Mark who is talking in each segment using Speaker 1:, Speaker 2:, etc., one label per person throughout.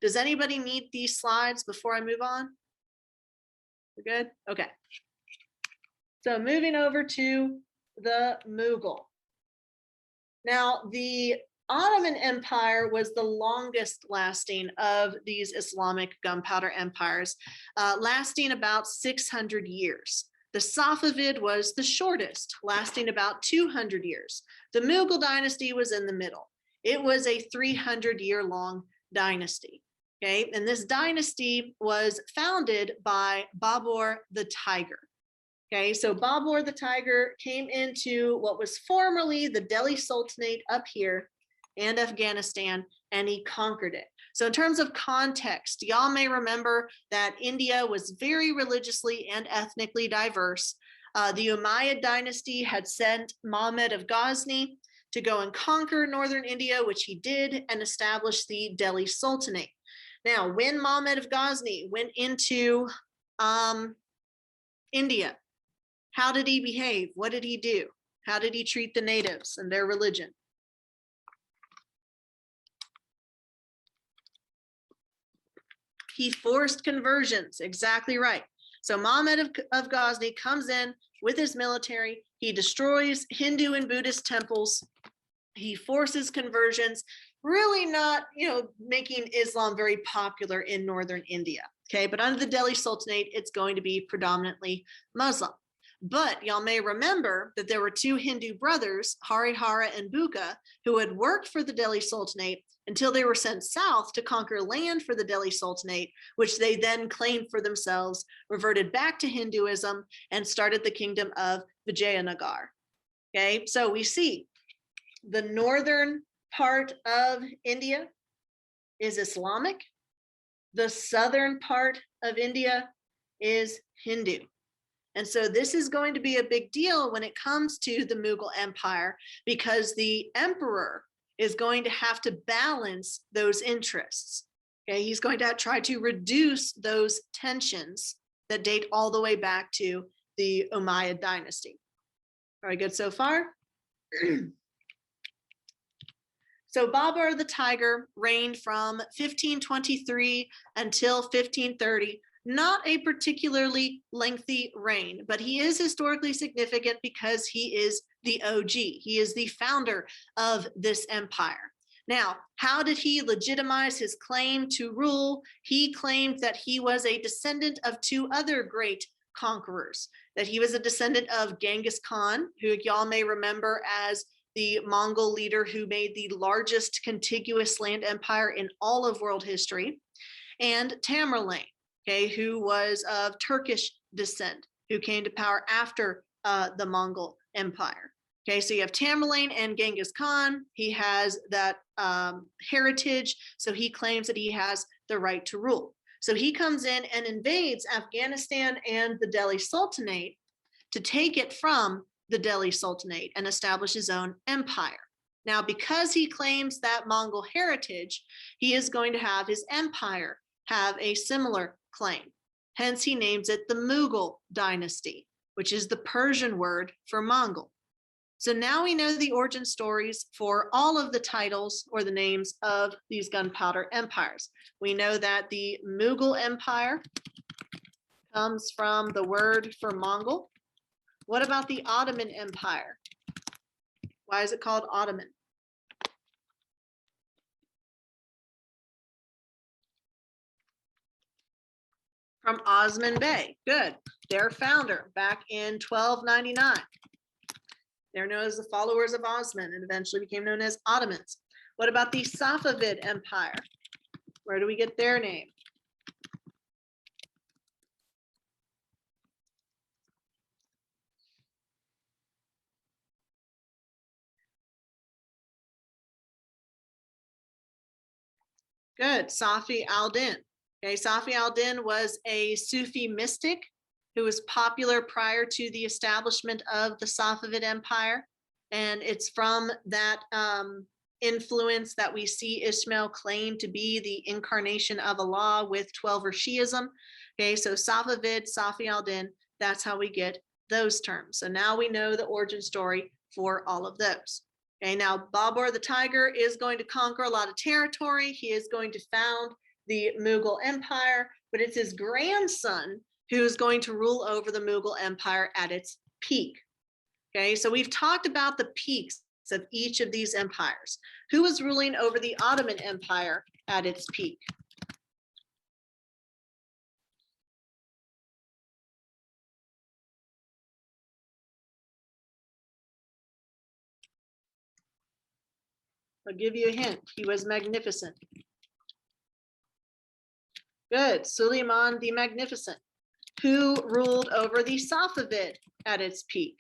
Speaker 1: Does anybody need these slides before I move on? We're good? Okay. So moving over to the Mughal. Now, the Ottoman Empire was the longest lasting of these Islamic gunpowder empires, lasting about 600 years. The Safavid was the shortest, lasting about 200 years. The Mughal dynasty was in the middle. It was a 300-year-long dynasty. Okay, and this dynasty was founded by Babur the Tiger. Okay, so Babur the Tiger came into what was formerly the Delhi Sultanate up here and Afghanistan, and he conquered it. So in terms of context, y'all may remember that India was very religiously and ethnically diverse. The Umayyad dynasty had sent Muhammad of Ghazni to go and conquer northern India, which he did, and establish the Delhi Sultanate. Now, when Muhammad of Ghazni went into India, how did he behave? What did he do? How did he treat the natives and their religion? He forced conversions, exactly right. So Muhammad of Ghazni comes in with his military. He destroys Hindu and Buddhist temples. He forces conversions, really not, making Islam very popular in northern India. Okay, but under the Delhi Sultanate, it's going to be predominantly Muslim. But y'all may remember that there were two Hindu brothers, Harihara and Buka, who had worked for the Delhi Sultanate until they were sent south to conquer land for the Delhi Sultanate, which they then claimed for themselves, reverted back to Hinduism, and started the kingdom of Vijayanagar. Okay, so we see the northern part of India is Islamic. The southern part of India is Hindu. And so this is going to be a big deal when it comes to the Mughal Empire, because the emperor is going to have to balance those interests. Okay, he's going to try to reduce those tensions that date all the way back to the Umayyad dynasty. Very good so far. So Babur the Tiger reigned from 1523 until 1530. Not a particularly lengthy reign, but he is historically significant because he is the OG. He is the founder of this empire. Now, how did he legitimize his claim to rule? He claimed that he was a descendant of two other great conquerors, that he was a descendant of Genghis Khan, who y'all may remember as the Mongol leader who made the largest contiguous land empire in all of world history, and Tamerlane, okay, who was of Turkish descent, who came to power after the Mongol Empire. Okay, so you have Tamerlane and Genghis Khan. He has that heritage, so he claims that he has the right to rule. So he comes in and invades Afghanistan and the Delhi Sultanate to take it from the Delhi Sultanate and establish his own empire. Now, because he claims that Mongol heritage, he is going to have his empire have a similar claim. Hence, he names it the Mughal dynasty, which is the Persian word for Mongol. So now we know the origin stories for all of the titles or the names of these gunpowder empires. We know that the Mughal Empire comes from the word for Mongol. What about the Ottoman Empire? Why is it called Ottoman? From Osman Bey. Good. Their founder back in 1299. They're known as the followers of Osman and eventually became known as Ottomans. What about the Safavid Empire? Where do we get their name? Good, Safi al-Din. Okay, Safi al-Din was a Sufi mystic who was popular prior to the establishment of the Safavid Empire. And it's from that influence that we see Ismail claim to be the incarnation of Allah with 12er Shi'ism. Okay, so Safavid, Safi al-Din, that's how we get those terms. So now we know the origin story for all of those. Okay, now Babur the Tiger is going to conquer a lot of territory. He is going to found the Mughal Empire, but it's his grandson who is going to rule over the Mughal Empire at its peak. Okay, so we've talked about the peaks of each of these empires. Who was ruling over the Ottoman Empire at its peak? I'll give you a hint. He was magnificent. Good, Suleiman the Magnificent. Who ruled over the Safavid at its peak?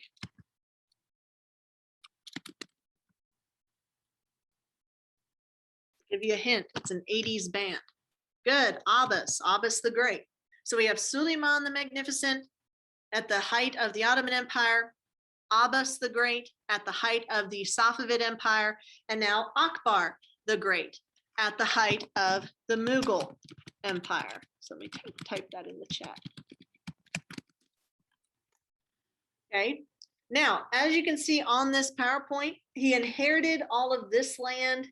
Speaker 1: Give you a hint. It's an 80s band. Good, Abbas the Great. So we have Suleiman the Magnificent at the height of the Ottoman Empire, Abbas the Great at the height of the Safavid Empire, and now Akbar the Great at the height of the Mughal Empire. So let me type that in the chat. Okay, now, as you can see on this PowerPoint, he inherited all of this land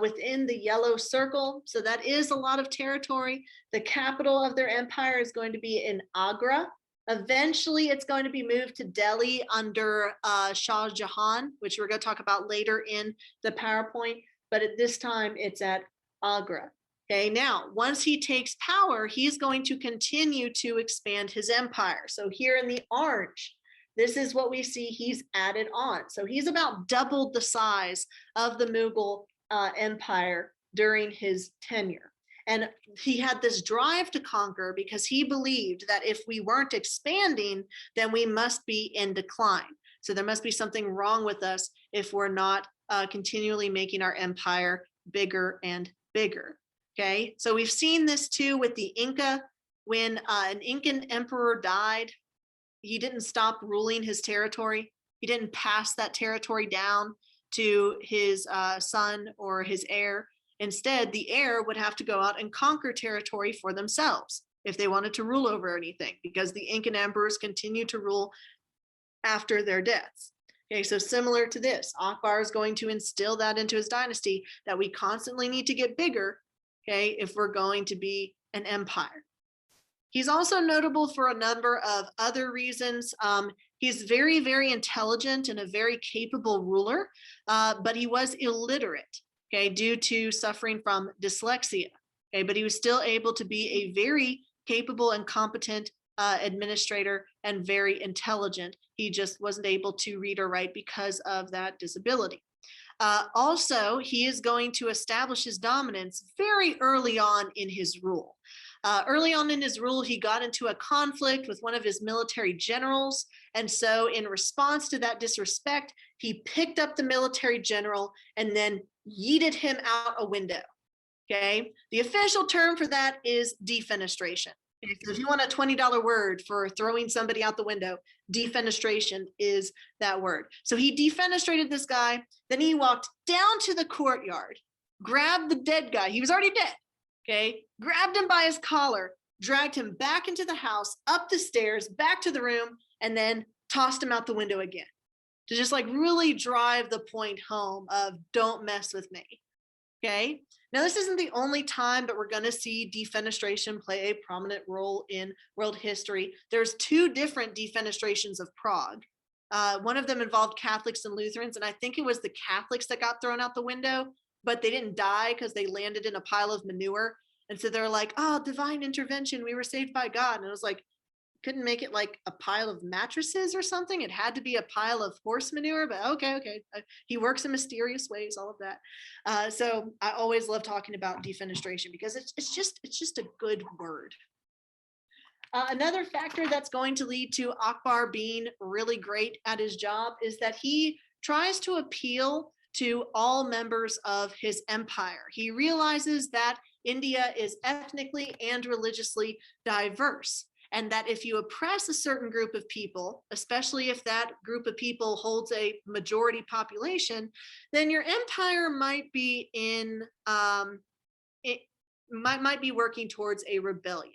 Speaker 1: within the yellow circle. So that is a lot of territory. The capital of their empire is going to be in Agra. Eventually, it's going to be moved to Delhi under Shah Jahan, which we're going to talk about later in the PowerPoint. But at this time, it's at Agra. Okay, now, once he takes power, he's going to continue to expand his empire. So here in the orange, this is what we see he's added on. So he's about doubled the size of the Mughal empire during his tenure. And he had this drive to conquer because he believed that if we weren't expanding, then we must be in decline. So there must be something wrong with us if we're not continually making our empire bigger and bigger. Okay, so we've seen this too with the Inca. When an Incan emperor died, he didn't stop ruling his territory. He didn't pass that territory down to his son or his heir. Instead, the heir would have to go out and conquer territory for themselves if they wanted to rule over anything, because the Incan emperors continued to rule after their deaths. Okay, so similar to this, Akbar is going to instill that into his dynasty, that we constantly need to get bigger, okay, if we're going to be an empire. He's also notable for a number of other reasons. He's very, very intelligent and a very capable ruler, but he was illiterate, okay, due to suffering from dyslexia. Okay, but he was still able to be a very capable and competent administrator and very intelligent. He just wasn't able to read or write because of that disability. Also, he is going to establish his dominance very early on in his rule. Early on in his rule, he got into a conflict with one of his military generals. And so in response to that disrespect, he picked up the military general and then yeeted him out a window. Okay, the official term for that is defenestration. Okay, so if you want a $20 word for throwing somebody out the window, defenestration is that word. So he defenestrated this guy. Then he walked down to the courtyard, grabbed the dead guy. He was already dead. Okay, grabbed him by his collar, dragged him back into the house, up the stairs, back to the room, and then tossed him out the window again, to just like really drive the point home of don't mess with me. Okay, now this isn't the only time, but we're going to see defenestration play a prominent role in world history. There's two different defenestrations of Prague. One of them involved Catholics and Lutherans, and I think it was the Catholics that got thrown out the window, but they didn't die because they landed in a pile of manure. And so they're like, oh, divine intervention, we were saved by God. And it was like, couldn't make it like a pile of mattresses or something. It had to be a pile of horse manure, but okay. He works in mysterious ways, all of that. So I always love talking about defenestration because it's just a good word. Another factor that's going to lead to Akbar being really great at his job is that he tries to appeal to all members of his empire. He realizes that India is ethnically and religiously diverse, and that if you oppress a certain group of people, especially if that group of people holds a majority population, then your empire might be might be working towards a rebellion.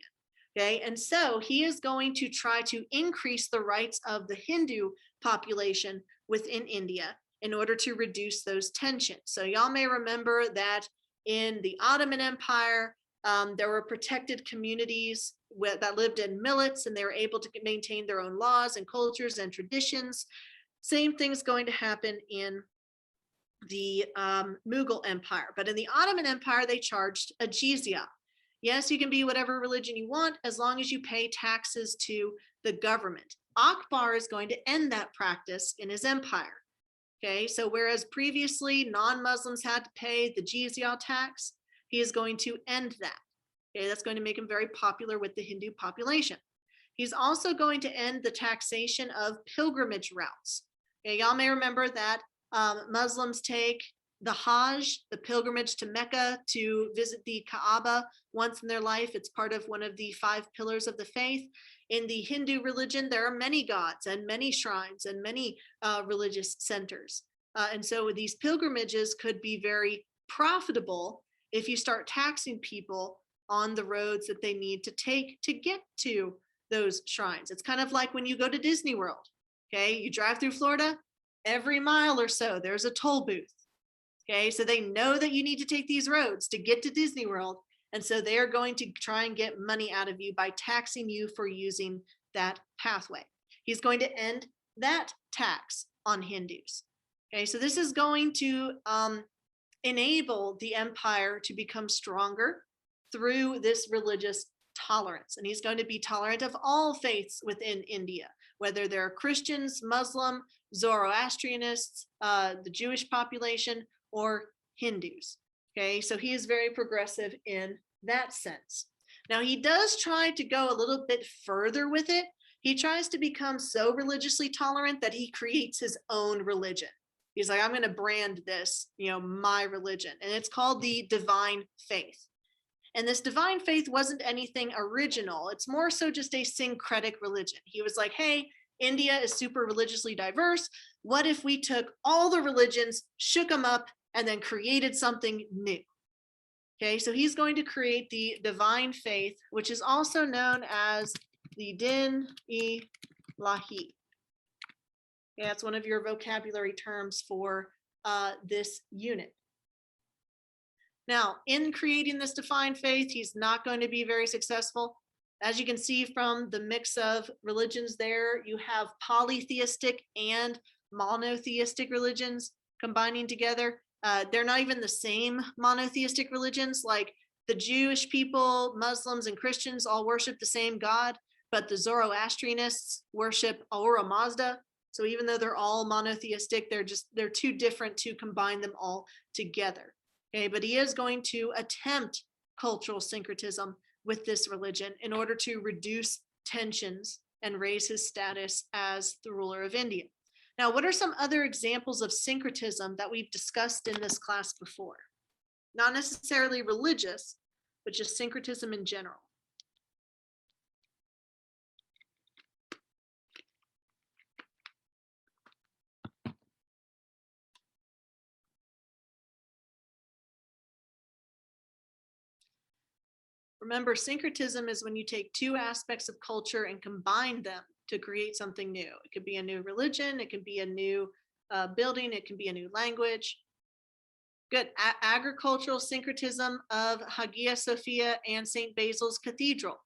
Speaker 1: Okay, and so he is going to try to increase the rights of the Hindu population within India in order to reduce those tensions. So y'all may remember that in the Ottoman Empire, There were protected communities that lived in millets, and they were able to maintain their own laws and cultures and traditions. Same thing's going to happen in the Mughal Empire. But in the Ottoman Empire, they charged a jizya. Yes, you can be whatever religion you want as long as you pay taxes to the government. Akbar is going to end that practice in his empire. Okay, so whereas previously non-Muslims had to pay the jizya tax, he is going to end that. Okay, that's going to make him very popular with the Hindu population. He's also going to end the taxation of pilgrimage routes. Okay, y'all may remember that Muslims take the Hajj, the pilgrimage to Mecca, to visit the Kaaba once in their life. It's part of one of the 5 pillars of the faith. In the Hindu religion, there are many gods and many shrines and many religious centers. And so these pilgrimages could be very profitable if you start taxing people on the roads that they need to take to get to those shrines. It's kind of like when you go to Disney World. Okay, you drive through Florida, every mile or so, there's a toll booth. Okay, so they know that you need to take these roads to get to Disney World. And so they are going to try and get money out of you by taxing you for using that pathway. He's going to end that tax on Hindus. Okay, so this is going to enable the empire to become stronger through this religious tolerance. And he's going to be tolerant of all faiths within India, whether they're Christians, Muslim, Zoroastrianists, the Jewish population, or Hindus. Okay, so he is very progressive in that sense. Now, he does try to go a little bit further with it. He tries to become so religiously tolerant that he creates his own religion. He's like, I'm going to brand this, my religion. And it's called the divine faith. And this divine faith wasn't anything original. It's more so just a syncretic religion. He was like, hey, India is super religiously diverse. What if we took all the religions, shook them up, and then created something new? Okay, so he's going to create the divine faith, which is also known as the Din-e-Lahi. Okay, that's one of your vocabulary terms for this unit. Now, in creating this divine faith, he's not going to be very successful. As you can see from the mix of religions there, you have polytheistic and monotheistic religions combining together. They're not even the same monotheistic religions. Like the Jewish people, Muslims, and Christians all worship the same God, but the Zoroastrianists worship Ahura Mazda. So even though they're all monotheistic, they're too different to combine them all together. Okay, but he is going to attempt cultural syncretism with this religion in order to reduce tensions and raise his status as the ruler of India. Now, what are some other examples of syncretism that we've discussed in this class before? Not necessarily religious, but just syncretism in general. Remember, syncretism is when you take 2 aspects of culture and combine them to create something new. It could be a new religion, it could be a new building, it can be a new language. Good. Agricultural syncretism of Hagia Sophia and St. Basil's Cathedral,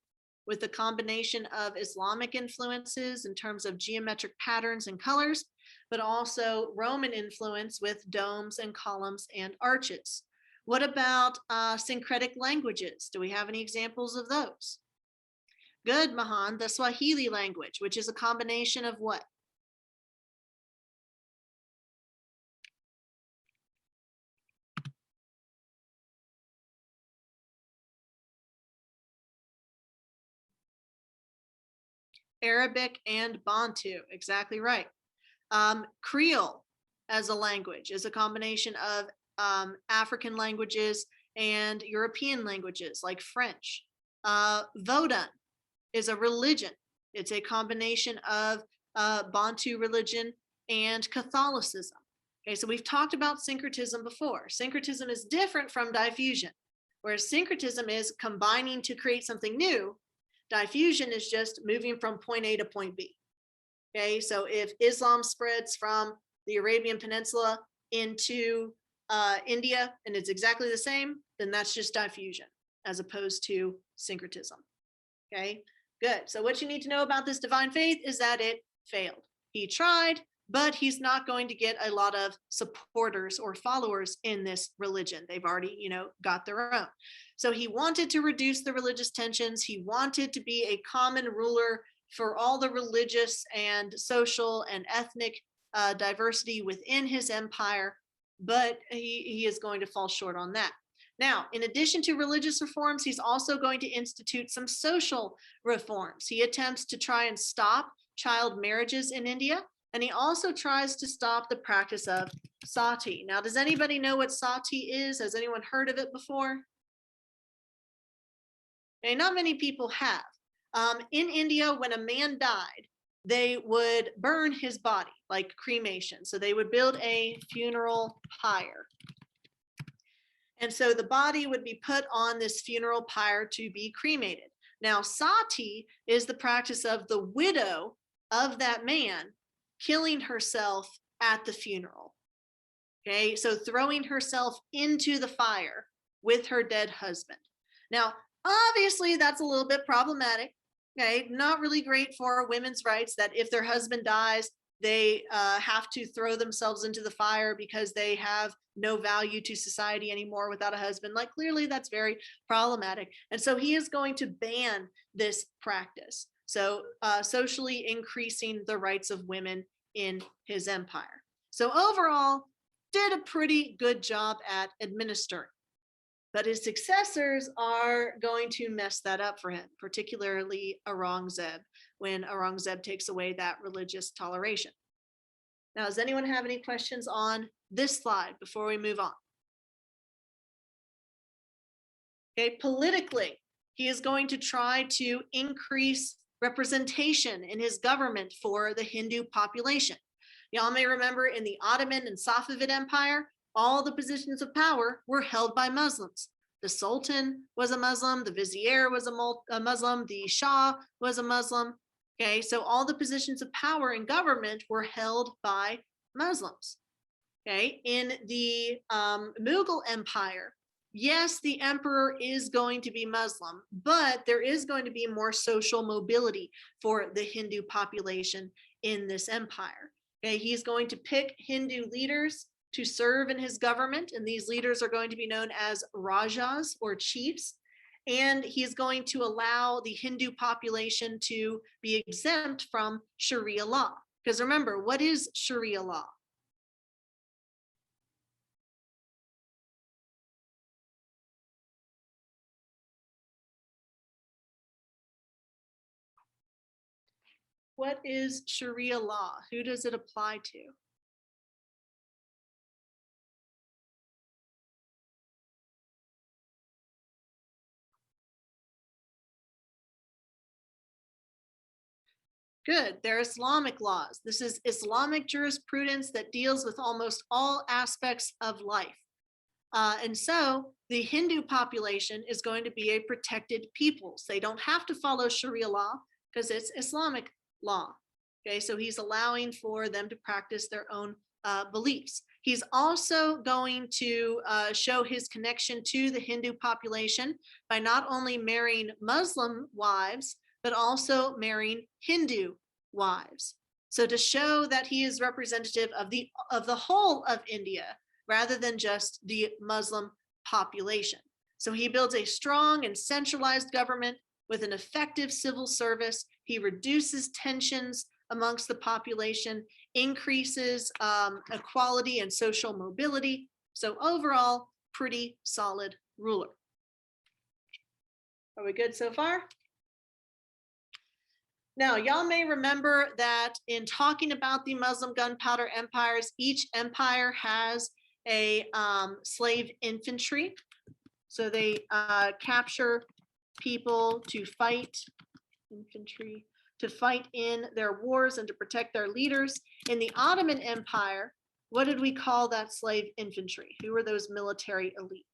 Speaker 1: with a combination of Islamic influences in terms of geometric patterns and colors, but also Roman influence with domes and columns and arches. What about syncretic languages? Do we have any examples of those? Good, Mahan. The Swahili language, which is a combination of what? Arabic and Bantu, exactly right. Creole as a language is a combination of African languages and European languages like French. Vodun is a religion. It's a combination of Bantu religion and Catholicism. Okay, so we've talked about syncretism before. Syncretism is different from diffusion, whereas syncretism is combining to create something new. Diffusion is just moving from point A to point B. Okay, so if Islam spreads from the Arabian Peninsula into India and it's exactly the same, then that's just diffusion. as opposed to syncretism. Okay, good. So what you need to know about this divine faith is that it failed. He tried, but he's not going to get a lot of supporters or followers in this religion. They've already, got their own. So he wanted to reduce the religious tensions. He wanted to be a common ruler for all the religious and social and ethnic diversity within his empire, but he is going to fall short on that. Now, in addition to religious reforms, he's also going to institute some social reforms. He attempts to try and stop child marriages in India, and he also tries to stop the practice of sati. Now, does anybody know what sati is? Has anyone heard of it before? Okay, not many people have. In India, when a man died, they would burn his body, like cremation. So they would build a funeral pyre. And so the body would be put on this funeral pyre to be cremated. Now, sati is the practice of the widow of that man killing herself at the funeral. Okay, so throwing herself into the fire with her dead husband. Now, obviously, that's a little bit problematic. Okay, not really great for women's rights that if their husband dies, they have to throw themselves into the fire because they have no value to society anymore without a husband. Like, clearly that's very problematic. And so he is going to ban this practice. So socially increasing the rights of women in his empire. So overall, did a pretty good job at administering. But his successors are going to mess that up for him, particularly Aurangzeb, when Aurangzeb takes away that religious toleration. Now, does anyone have any questions on this slide before we move on? Okay, politically, he is going to try to increase representation in his government for the Hindu population. Y'all may remember in the Ottoman and Safavid Empire, all the positions of power were held by Muslims. The Sultan was a Muslim, the Vizier was a Muslim, the Shah was a Muslim. Okay, so all the positions of power in government were held by Muslims. Okay, in the Mughal Empire, yes, the emperor is going to be Muslim, but there is going to be more social mobility for the Hindu population in this empire. Okay, he's going to pick Hindu leaders to serve in his government, and these leaders are going to be known as Rajas or chiefs. And he's going to allow the Hindu population to be exempt from Sharia law. Because remember, what is Sharia law? What is Sharia law? Who does it apply to? Good, they're Islamic laws. This is Islamic jurisprudence that deals with almost all aspects of life. And so the Hindu population is going to be a protected people. So they don't have to follow Sharia law because it's Islamic law. Okay, so he's allowing for them to practice their own beliefs. He's also going to show his connection to the Hindu population by not only marrying Muslim wives, but also marrying Hindu wives. So to show that he is representative of the whole of India, rather than just the Muslim population. So he builds a strong and centralized government with an effective civil service. He reduces tensions amongst the population, increases equality and social mobility. So overall, pretty solid ruler. Are we good so far? Now, y'all may remember that in talking about the Muslim gunpowder empires, each empire has a slave infantry. So they capture people to fight, infantry, to fight in their wars and to protect their leaders. In the Ottoman Empire, what did we call that slave infantry? Who were those military elite?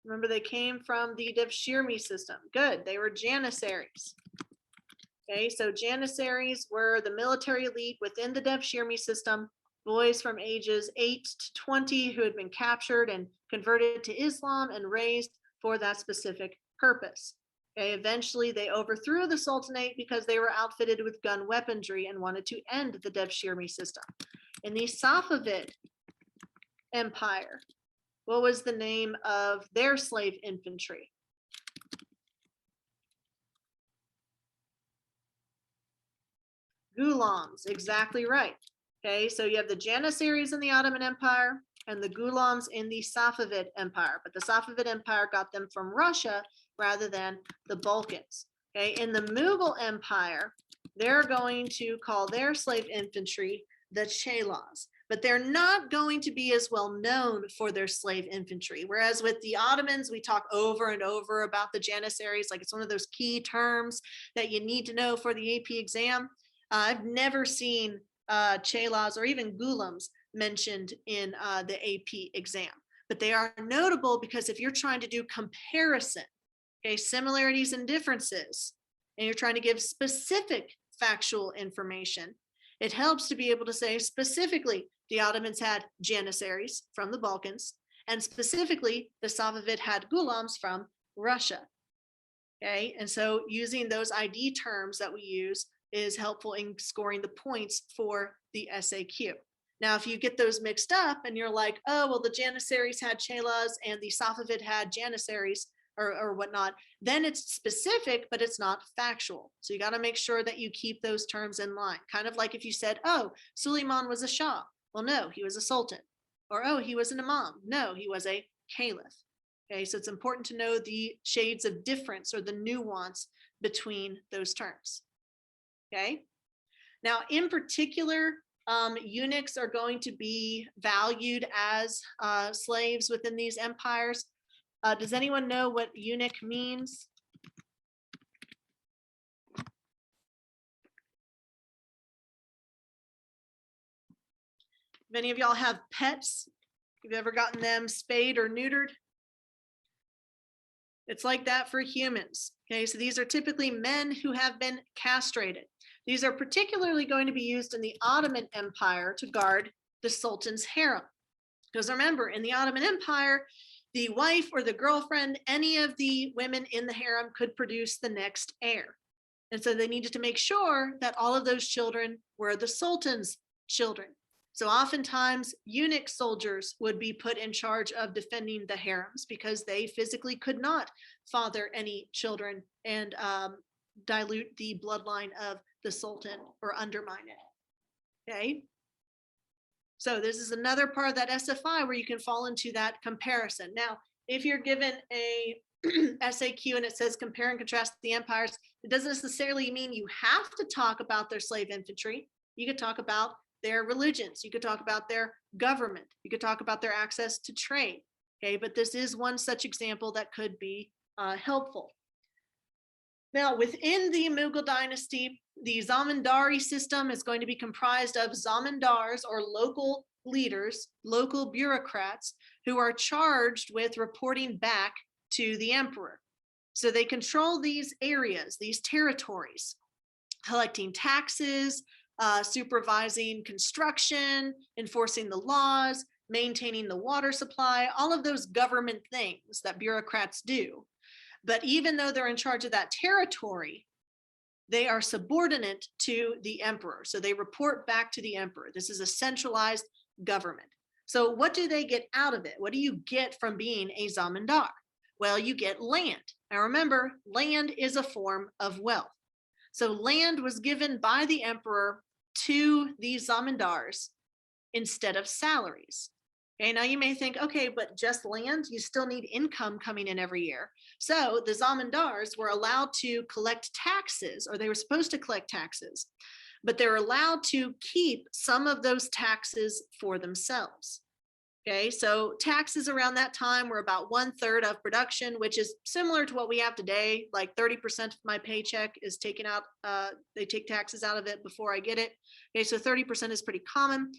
Speaker 1: Remember, they came from the Devshirme system. Good, they were Janissaries. Okay, so Janissaries were the military elite within the Devshirme system, boys from ages 8 to 20 who had been captured and converted to Islam and raised for that specific purpose. Okay, eventually they overthrew the Sultanate because they were outfitted with gun weaponry and wanted to end the Devshirme system. In the Safavid Empire, what was the name of their slave infantry? Ghulams, exactly right. Okay, so you have the Janissaries in the Ottoman Empire and the Ghulams in the Safavid Empire, but the Safavid Empire got them from Russia rather than the Balkans. Okay, in the Mughal Empire, they're going to call their slave infantry the Chelas, but they're not going to be as well known for their slave infantry. Whereas with the Ottomans, we talk over and over about the Janissaries, like it's one of those key terms that you need to know for the AP exam. I've never seen Chelas or even Ghulams mentioned in the AP exam, but they are notable because if you're trying to do comparison, okay, similarities and differences, and you're trying to give specific factual information, it helps to be able to say specifically the Ottomans had Janissaries from the Balkans, and specifically the Safavid had Ghulams from Russia. Okay, and so using those ID terms that we use is helpful in scoring the points for the SAQ. Now, if you get those mixed up and you're like, oh, well, the Janissaries had Chelas and the Safavid had Janissaries or whatnot, then it's specific, but it's not factual. So you got to make sure that you keep those terms in line. Kind of like if you said, oh, Suleiman was a Shah. Well, no, he was a Sultan. Or, oh, he was an Imam. No, he was a Caliph. Okay, so it's important to know the shades of difference or the nuance between those terms. Okay, now in particular, eunuchs are going to be valued as slaves within these empires. Does anyone know what eunuch means? If any of y'all have pets, have you ever gotten them spayed or neutered? It's like that for humans. Okay, so these are typically men who have been castrated. These are particularly going to be used in the Ottoman Empire to guard the Sultan's harem. Because remember, in the Ottoman Empire, the wife or the girlfriend, any of the women in the harem could produce the next heir. And so they needed to make sure that all of those children were the Sultan's children. So oftentimes eunuch soldiers would be put in charge of defending the harems because they physically could not father any children and dilute the bloodline of the Sultan or undermine it. Okay. So this is another part of that SFI where you can fall into that comparison. Now, if you're given a SAQ and it says compare and contrast the empires, it doesn't necessarily mean you have to talk about their slave infantry. You could talk about their religions. You could talk about their government. You could talk about their access to trade. Okay, but this is one such example that could be helpful. Now, within the Mughal dynasty, the zamindari system is going to be comprised of zamindars or local leaders, local bureaucrats who are charged with reporting back to the emperor. So they control these areas, these territories, collecting taxes, supervising construction, enforcing the laws, maintaining the water supply, all of those government things that bureaucrats do. But even though they're in charge of that territory, they are subordinate to the emperor. So they report back to the emperor. This is a centralized government. So what do they get out of it? What do you get from being a zamindar? Well, you get land. Now remember, land is a form of wealth. So land was given by the emperor to these zamindars instead of salaries. Okay, now you may think, okay, but just land, you still need income coming in every year. So the zamindars were allowed to collect taxes, or they were supposed to collect taxes, but they're allowed to keep some of those taxes for themselves. Okay, so taxes around that time were about 1/3 of production, which is similar to what we have today. Like 30% of my paycheck is taken out. They take taxes out of it before I get it. Okay, so 30% is pretty common.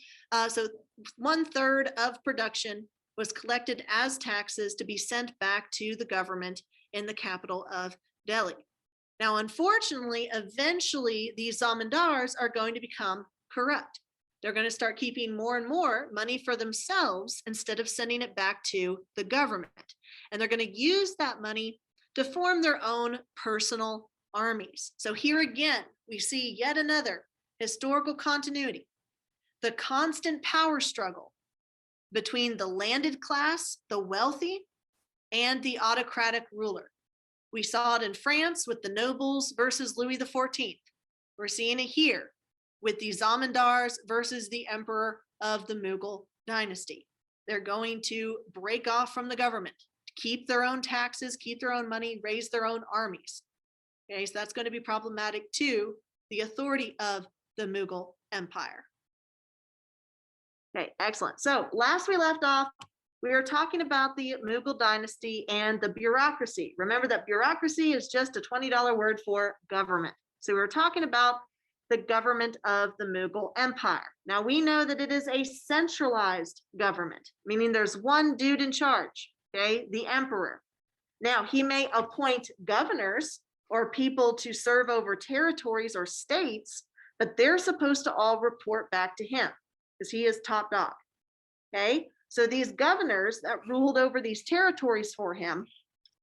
Speaker 1: So 1/3 of production was collected as taxes to be sent back to the government in the capital of Delhi. Now, unfortunately, eventually these zamindars are going to become corrupt. They're going to start keeping more and more money for themselves instead of sending it back to the government. And they're going to use that money to form their own personal armies. So here again, we see yet another historical continuity. The constant power struggle between the landed class, the wealthy, and the autocratic ruler. We saw it in France with the nobles versus Louis XIV. We're seeing it here with the zamindars versus the emperor of the Mughal dynasty. They're going to break off from the government, keep their own taxes, keep their own money, raise their own armies. Okay, so that's going to be problematic to the authority of the Mughal Empire. Okay, excellent. So last we left off, we were talking about the Mughal dynasty and the bureaucracy. Remember that bureaucracy is just a $20 word for government. So we were talking about the government of the Mughal Empire. Now we know that it is a centralized government, meaning there's one dude in charge, okay, the emperor. Now he may appoint governors or people to serve over territories or states, but they're supposed to all report back to him because he is top dog, okay? So these governors that ruled over these territories for him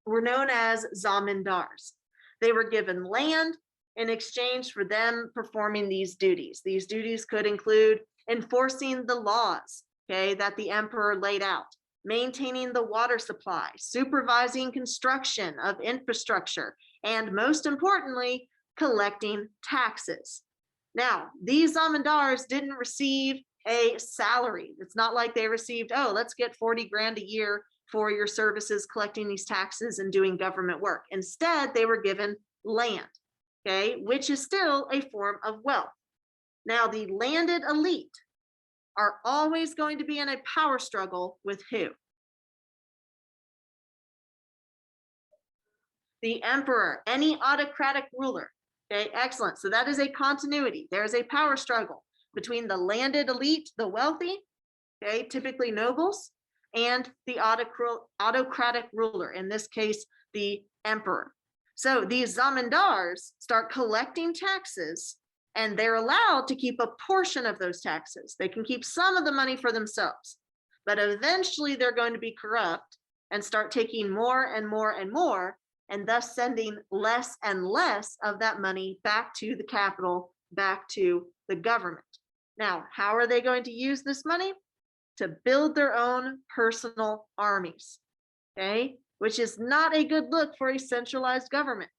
Speaker 1: were known as zamindars. They were given land in exchange for them performing these duties. These duties could include enforcing the laws, okay, that the emperor laid out, maintaining the water supply, supervising construction of infrastructure, and most importantly, collecting taxes. Now, these zamindars didn't receive a salary. It's not like they received, oh, let's get 40 grand a year for your services collecting these taxes and doing government work. Instead, they were given land, okay, which is still a form of wealth. Now, the landed elite are always going to be in a power struggle with who? The emperor, any autocratic ruler. Okay, excellent. So that is a continuity. There is a power struggle between the landed elite, the wealthy, okay, typically nobles, and the autocratic ruler, in this case, the emperor. So these zamindars start collecting taxes, and they're allowed to keep a portion of those taxes. They can keep some of the money for themselves, but eventually they're going to be corrupt and start taking more and more and more, and thus sending less and less of that money back to the capital, back to the government. Now, how are they going to use this money? To build their own personal armies, okay? Which is not a good look for a centralized government.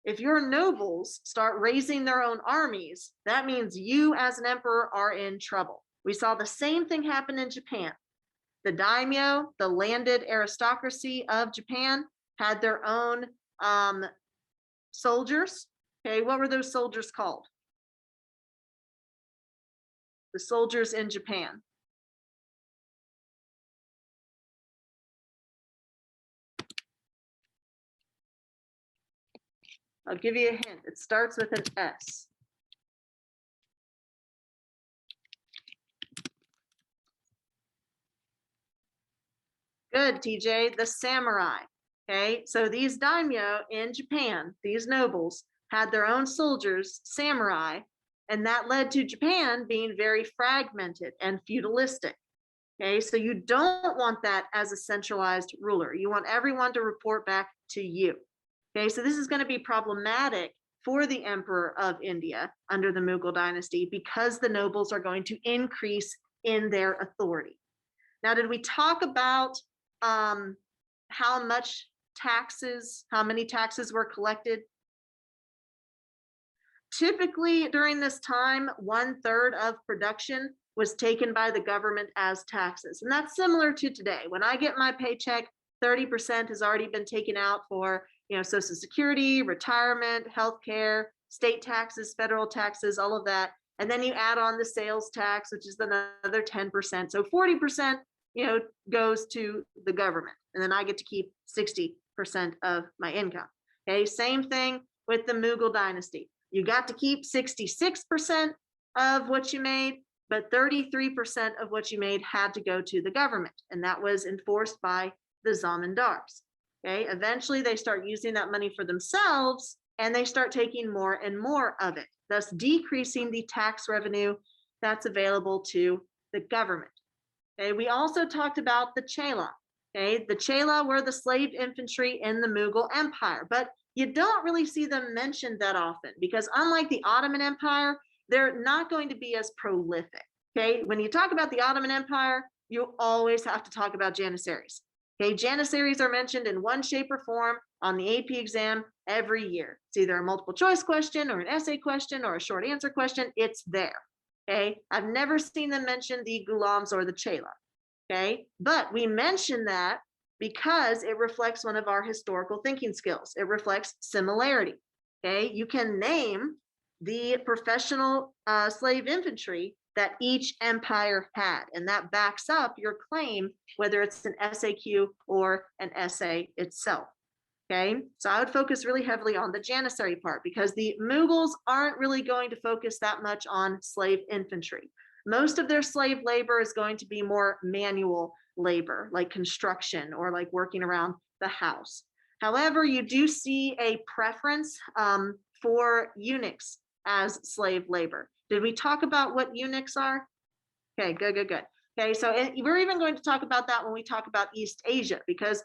Speaker 1: If your nobles start raising their own armies, that means you as an emperor are in trouble. We saw the same thing happen in Japan. The daimyo, the landed aristocracy of Japan, had their own soldiers. Okay, what were those soldiers called? The soldiers in Japan. I'll give you a hint. It starts with an S. Good, TJ, the samurai. Okay, so these daimyo in Japan, these nobles, had their own soldiers, samurai, and that led to Japan being very fragmented and feudalistic. Okay, so you don't want that as a centralized ruler. You want everyone to report back to you. Okay, so this is going to be problematic for the emperor of India under the Mughal dynasty because the nobles are going to increase in their authority. Now, did we talk about how many taxes were collected? Typically during this time, 1/3 of production was taken by the government as taxes. And that's similar to today. When I get my paycheck, 30% has already been taken out for, Social Security, retirement, healthcare, state taxes, federal taxes, all of that. And then you add on the sales tax, which is another 10%. So 40%, goes to the government. And then I get to keep 60% of my income. Okay, same thing with the Mughal dynasty. You got to keep 66% of what you made, but 33% of what you made had to go to the government, and that was enforced by the zamindars. Okay, eventually they start using that money for themselves, and they start taking more and more of it, thus decreasing the tax revenue that's available to the government. Okay, we also talked about the Chela. Okay, the Chela were the slave infantry in the Mughal Empire, but you don't really see them mentioned that often because unlike the Ottoman Empire, they're not going to be as prolific. Okay, when you talk about the Ottoman Empire, you always have to talk about Janissaries. Okay, Janissaries are mentioned in one shape or form on the AP exam every year. It's either a multiple choice question or an essay question or a short answer question. It's there. Okay, I've never seen them mention the Gulams or the Chela. Okay, but we mention that because it reflects one of our historical thinking skills. It reflects similarity. Okay, you can name the professional slave infantry that each empire had, and that backs up your claim, whether it's an SAQ or an essay itself. Okay, so I would focus really heavily on the Janissary part because the Mughals aren't really going to focus that much on slave infantry. Most of their slave labor is going to be more manual labor, like construction or like working around the house. However, you do see a preference for eunuchs as slave labor. Did we talk about what eunuchs are? Okay, good. Okay, so we're even going to talk about that when we talk about East Asia, because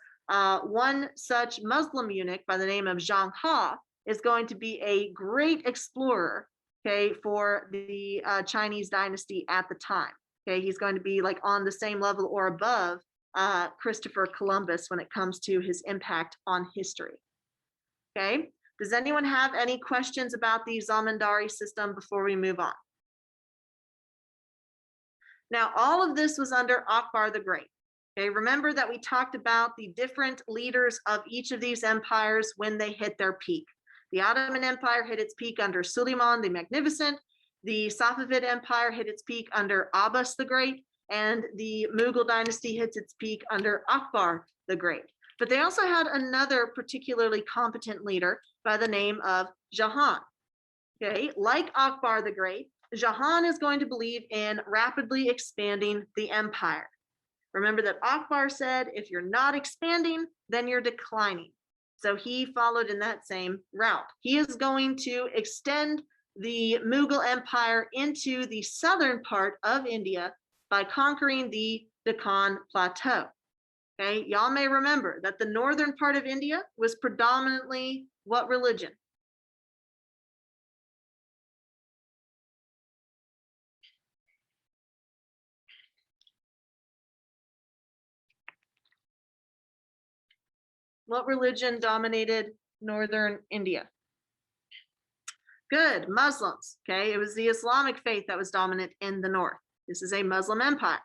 Speaker 1: one such Muslim eunuch by the name of Zhang Ha is going to be a great explorer, okay, for the Chinese dynasty at the time. Okay, he's going to be like on the same level or above Christopher Columbus when it comes to his impact on history. Okay, does anyone have any questions about the zamindari system before we move on? Now, all of this was under Akbar the Great. Okay, remember that we talked about the different leaders of each of these empires when they hit their peak. The Ottoman Empire hit its peak under Suleiman the Magnificent. The Safavid Empire hit its peak under Abbas the Great, and the Mughal dynasty hits its peak under Akbar the Great. But they also had another particularly competent leader by the name of Jahan. Okay, like Akbar the Great, Jahan is going to believe in rapidly expanding the empire. Remember that Akbar said, if you're not expanding, then you're declining. So he followed in that same route. He is going to extend the Mughal Empire into the southern part of India by conquering the Deccan Plateau. Okay, y'all may remember that the northern part of India was predominantly what religion? What religion dominated northern India? Good, Muslims. Okay, it was the Islamic faith that was dominant in the north. This is a Muslim empire.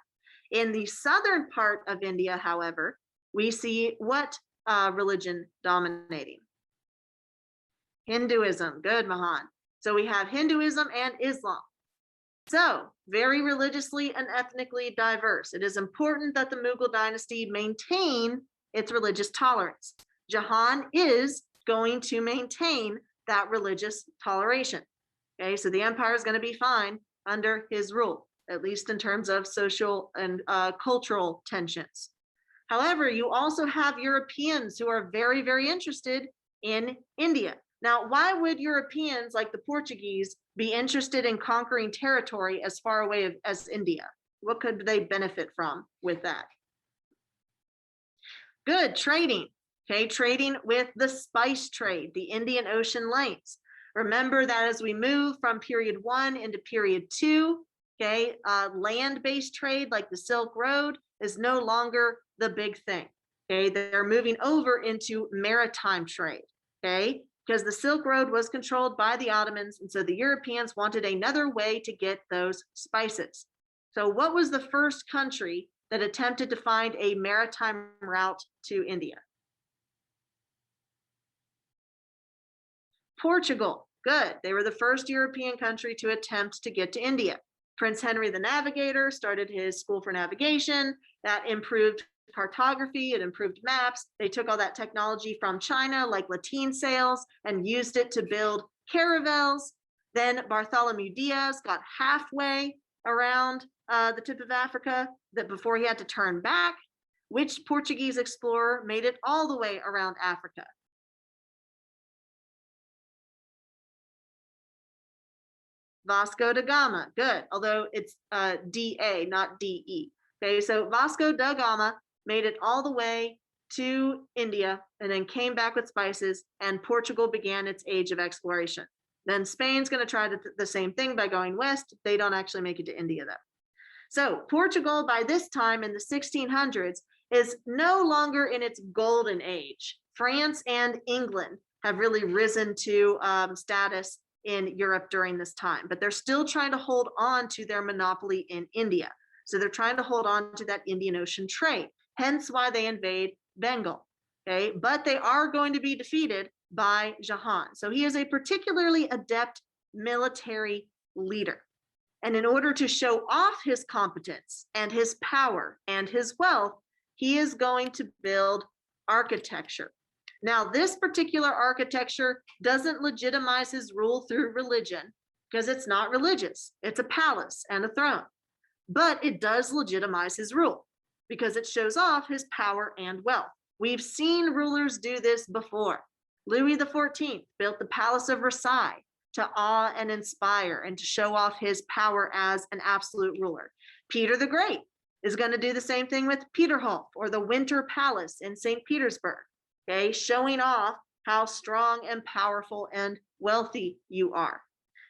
Speaker 1: In the southern part of India, however, we see what religion dominating? Hinduism. Good, Mahan. So we have Hinduism and Islam. So very religiously and ethnically diverse. It is important that the Mughal dynasty maintain its religious tolerance. Jahan is going to maintain that religious toleration. Okay, so the empire is going to be fine under his rule, at least in terms of social and cultural tensions. However, you also have Europeans who are very, very interested in India. Now, why would Europeans like the Portuguese be interested in conquering territory as far away as India? What could they benefit from with that? Good, trading. Okay, trading with the spice trade, the Indian Ocean lanes. Remember that as we move from period 1 into period 2, okay, land-based trade like the Silk Road is no longer the big thing. Okay, they're moving over into maritime trade. Okay, because the Silk Road was controlled by the Ottomans, and so the Europeans wanted another way to get those spices. So what was the first country that attempted to find a maritime route to India? Portugal. Good. They were the first European country to attempt to get to India. Prince Henry the Navigator started his school for navigation. That improved cartography, it improved maps. They took all that technology from China, like lateen sails, and used it to build caravels. Then Bartholomew Diaz got halfway around the tip of Africa that before he had to turn back? Which Portuguese explorer made it all the way around Africa? Vasco da Gama. Good, although it's D-A, not D-E. Okay, so Vasco da Gama made it all the way to India and then came back with spices, and Portugal began its age of exploration. Then Spain's going to try the same thing by going west. They don't actually make it to India, though. So Portugal, by this time in the 1600s, is no longer in its golden age. France and England have really risen to status in Europe during this time, but they're still trying to hold on to their monopoly in India. So they're trying to hold on to that Indian Ocean trade, hence why they invade Bengal. Okay, but they are going to be defeated by Jahan. So he is a particularly adept military leader. And in order to show off his competence and his power and his wealth, he is going to build architecture. Now, this particular architecture doesn't legitimize his rule through religion because it's not religious. It's a palace and a throne. But it does legitimize his rule because it shows off his power and wealth. We've seen rulers do this before. Louis XIV built the Palace of Versailles to awe and inspire and to show off his power as an absolute ruler. Peter the Great is going to do the same thing with Peterhof or the Winter Palace in St. Petersburg, okay, showing off how strong and powerful and wealthy you are.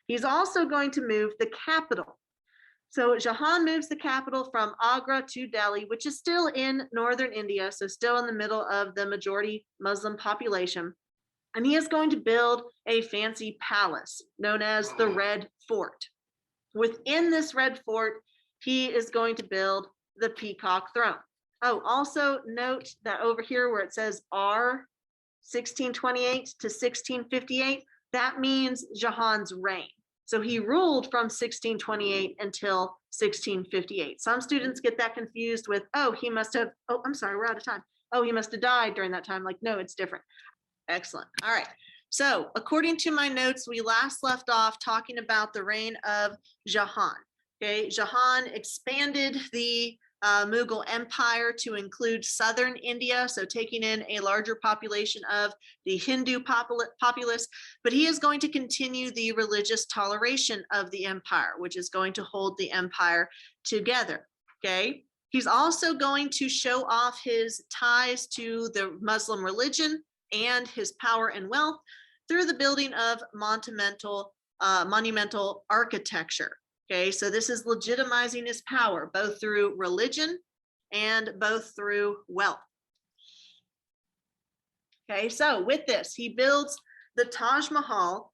Speaker 1: He's also going to move the capital. So Jahan moves the capital from Agra to Delhi, which is still in northern India, so still in the middle of the majority Muslim population. And he is going to build a fancy palace known as the Red Fort. Within this Red Fort, he is going to build the Peacock Throne. Oh, also note that over here where it says R 1628 to 1658, that means Jahan's reign. So he ruled from 1628 until 1658. Some students get that confused with, oh, he must have, oh, I'm sorry, we're out of time. Oh, he must have died during that time. Like, no, it's different. Excellent. All right. So according to my notes, we last left off talking about the reign of Jahan. Okay, Jahan expanded the Mughal Empire to include southern India, so taking in a larger population of the Hindu populace, but he is going to continue the religious toleration of the empire, which is going to hold the empire together. Okay, he's also going to show off his ties to the Muslim religion and his power and wealth through the building of monumental architecture. Okay, so this is legitimizing his power, both through religion and both through wealth. Okay, so with this, he builds the Taj Mahal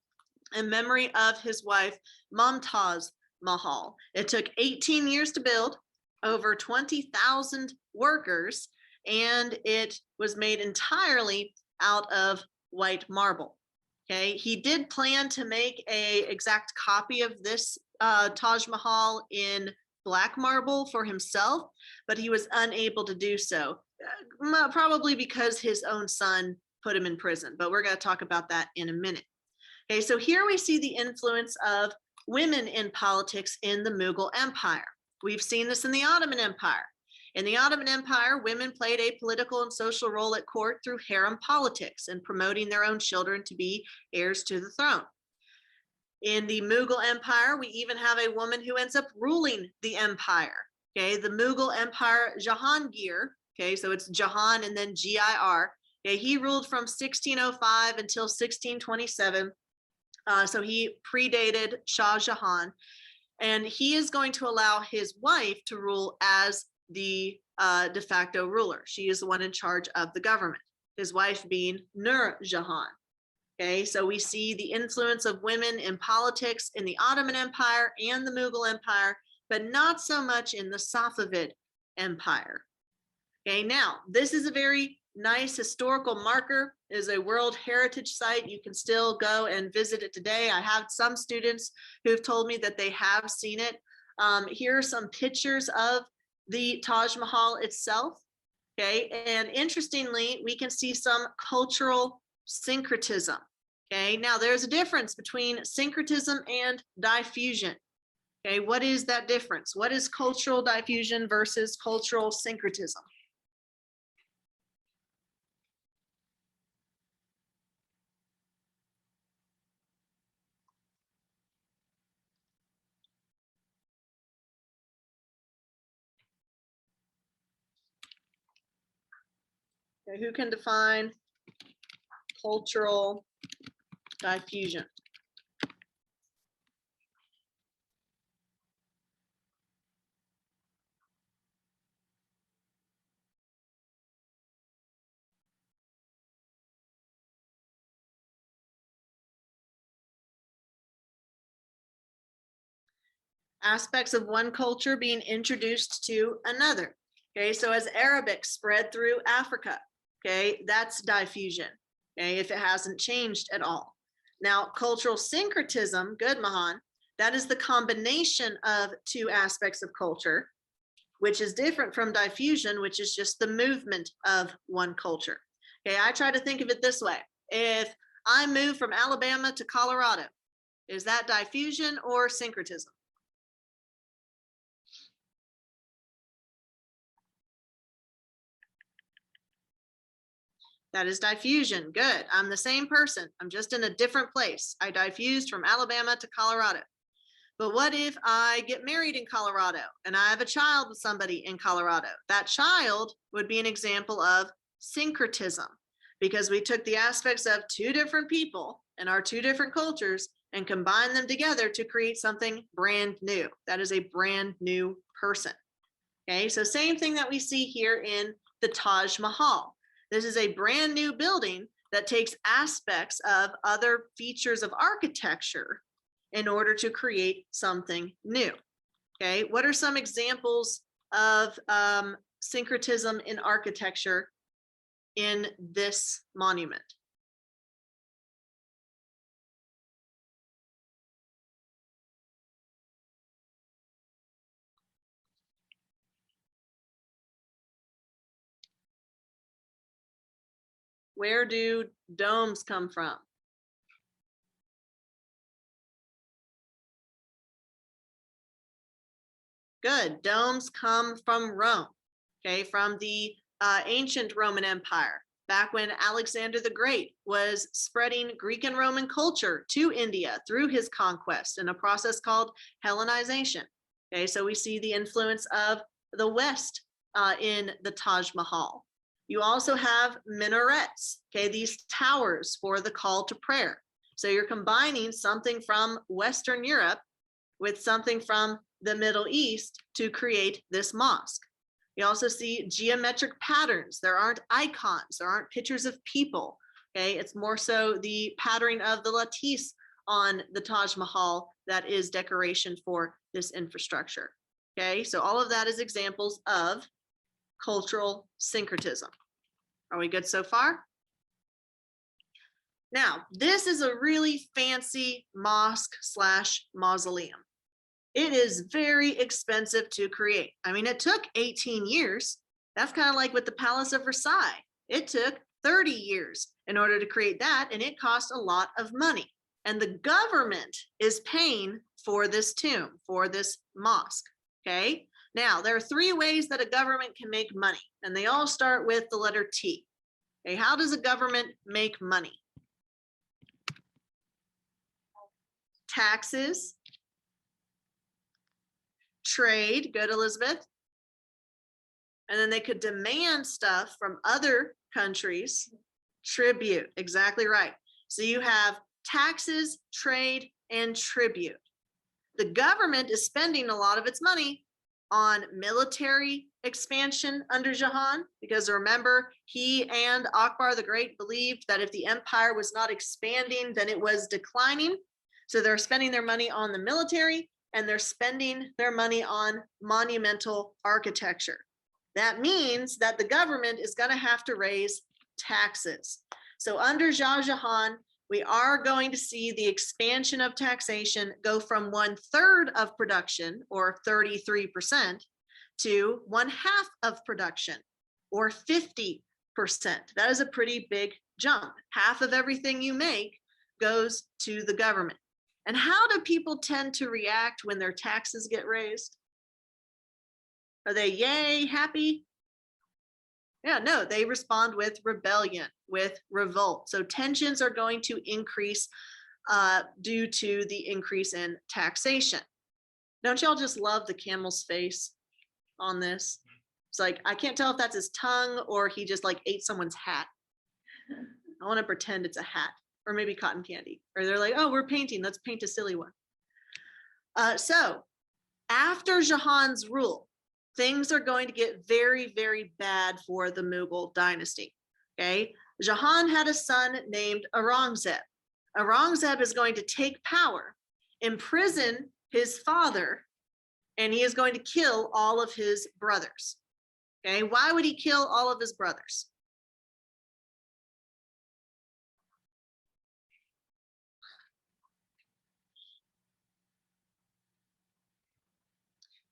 Speaker 1: in memory of his wife, Mumtaz Mahal. It took 18 years to build, over 20,000 workers, and it was made entirely out of white marble. Okay, he did plan to make an exact copy of this Taj Mahal in black marble for himself, but he was unable to do so, probably because his own son put him in prison. But we're going to talk about that in a minute. Okay, so here we see the influence of women in politics in the Mughal Empire. We've seen this in the Ottoman Empire. In the Ottoman Empire, women played a political and social role at court through harem politics and promoting their own children to be heirs to the throne. In the Mughal Empire, we even have a woman who ends up ruling the empire. Okay, the Mughal Empire, Jahangir, okay, so it's Jahan and then G-I-R. Okay, he ruled from 1605 until 1627. So he predated Shah Jahan, and he is going to allow his wife to rule as the de facto ruler. She is the one in charge of the government, his wife being Nur Jahan. Okay, so we see the influence of women in politics in the Ottoman Empire and the Mughal Empire, but not so much in the Safavid Empire. Okay, now this is a very nice historical marker. It is a World Heritage Site. You can still go and visit it today. I have some students who've told me that they have seen it. Here are some pictures of the Taj Mahal itself. Okay, and interestingly, we can see some cultural syncretism. Okay, now there's a difference between syncretism and diffusion. Okay, what is that difference? What is cultural diffusion versus cultural syncretism? Okay, who can define cultural diffusion? Aspects of one culture being introduced to another. Okay, so as Arabic spread through Africa, okay, that's diffusion, okay, if it hasn't changed at all. Now, cultural syncretism, good, Mahan, that is the combination of two aspects of culture, which is different from diffusion, which is just the movement of one culture. Okay, I try to think of it this way. If I move from Alabama to Colorado, is that diffusion or syncretism? That is diffusion. Good. I'm the same person. I'm just in a different place. I diffused from Alabama to Colorado. But what if I get married in Colorado and I have a child with somebody in Colorado? That child would be an example of syncretism because we took the aspects of two different people and our two different cultures and combined them together to create something brand new. That is a brand new person. Okay, so same thing that we see here in the Taj Mahal. This is a brand new building that takes aspects of other features of architecture in order to create something new. Okay, what are some examples of syncretism in architecture in this monument? Where do domes come from? Good. Domes come from Rome, okay, from the ancient Roman Empire, back when Alexander the Great was spreading Greek and Roman culture to India through his conquest in a process called Hellenization. Okay, so we see the influence of the West in the Taj Mahal. You also have minarets, okay, these towers for the call to prayer. So you're combining something from Western Europe with something from the Middle East to create this mosque. You also see geometric patterns. There aren't icons, there aren't pictures of people. Okay, it's more so the patterning of the lattice on the Taj Mahal that is decoration for this infrastructure. Okay, so all of that is examples of cultural syncretism. Are we good so far? Now, this is a really fancy mosque slash mausoleum. It is very expensive to create. I mean, it took 18 years. That's kind of like with the Palace of Versailles. It took 30 years in order to create that, and it cost a lot of money. And the government is paying for this tomb, for this mosque. Okay. Now, there are three ways that a government can make money, and they all start with the letter T. Okay. How does a government make money? Taxes, trade, good, Elizabeth. And then they could demand stuff from other countries. Tribute, exactly right. So you have taxes, trade, and tribute. The government is spending a lot of its money on military expansion under Jahan, because remember, he and Akbar the Great believed that if the empire was not expanding, then it was declining. So they're spending their money on the military, and they're spending their money on monumental architecture. That means that the government is going to have to raise taxes. So under Shah Jahan, we are going to see the expansion of taxation go from 1/3 of production, or 33%, to 1/2 of production, or 50%. That is a pretty big jump. Half of everything you make goes to the government. And how do people tend to react when their taxes get raised? Are they yay, happy? Yeah, no, they respond with rebellion, with revolt. So tensions are going to increase due to the increase in taxation. Don't y'all just love the camel's face on this? It's like, I can't tell if that's his tongue or he just like ate someone's hat. I want to pretend it's a hat or maybe cotton candy. Or they're like, oh, we're painting. Let's paint a silly one. So after Jahan's rule, things are going to get very, very bad for the Mughal dynasty. Okay. Jahan had a son named Aurangzeb. Aurangzeb is going to take power, imprison his father, and he is going to kill all of his brothers. Okay. Why would he kill all of his brothers?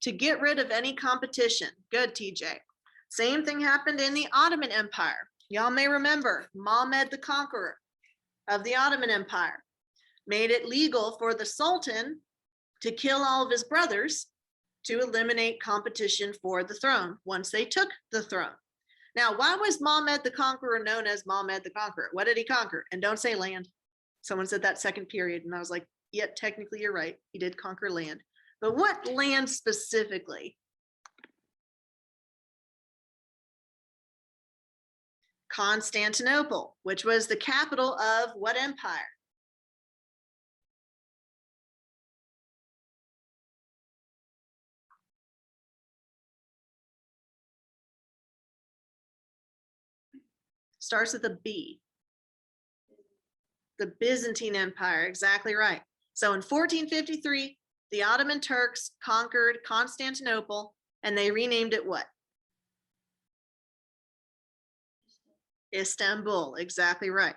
Speaker 1: To get rid of any competition. Good, TJ. Same thing happened in the Ottoman Empire. Y'all may remember Mehmed the Conqueror of the Ottoman Empire made it legal for the Sultan to kill all of his brothers to eliminate competition for the throne once they took the throne. Now, why was Mehmed the Conqueror known as Mehmed the Conqueror? What did he conquer? And don't say land. Someone said that second period, and I was like, yeah, technically you're right. He did conquer land. But what land specifically? Constantinople, which was the capital of what empire? Starts with a B. The Byzantine Empire, exactly right. So in 1453, the Ottoman Turks conquered Constantinople and they renamed it what? Istanbul, exactly right.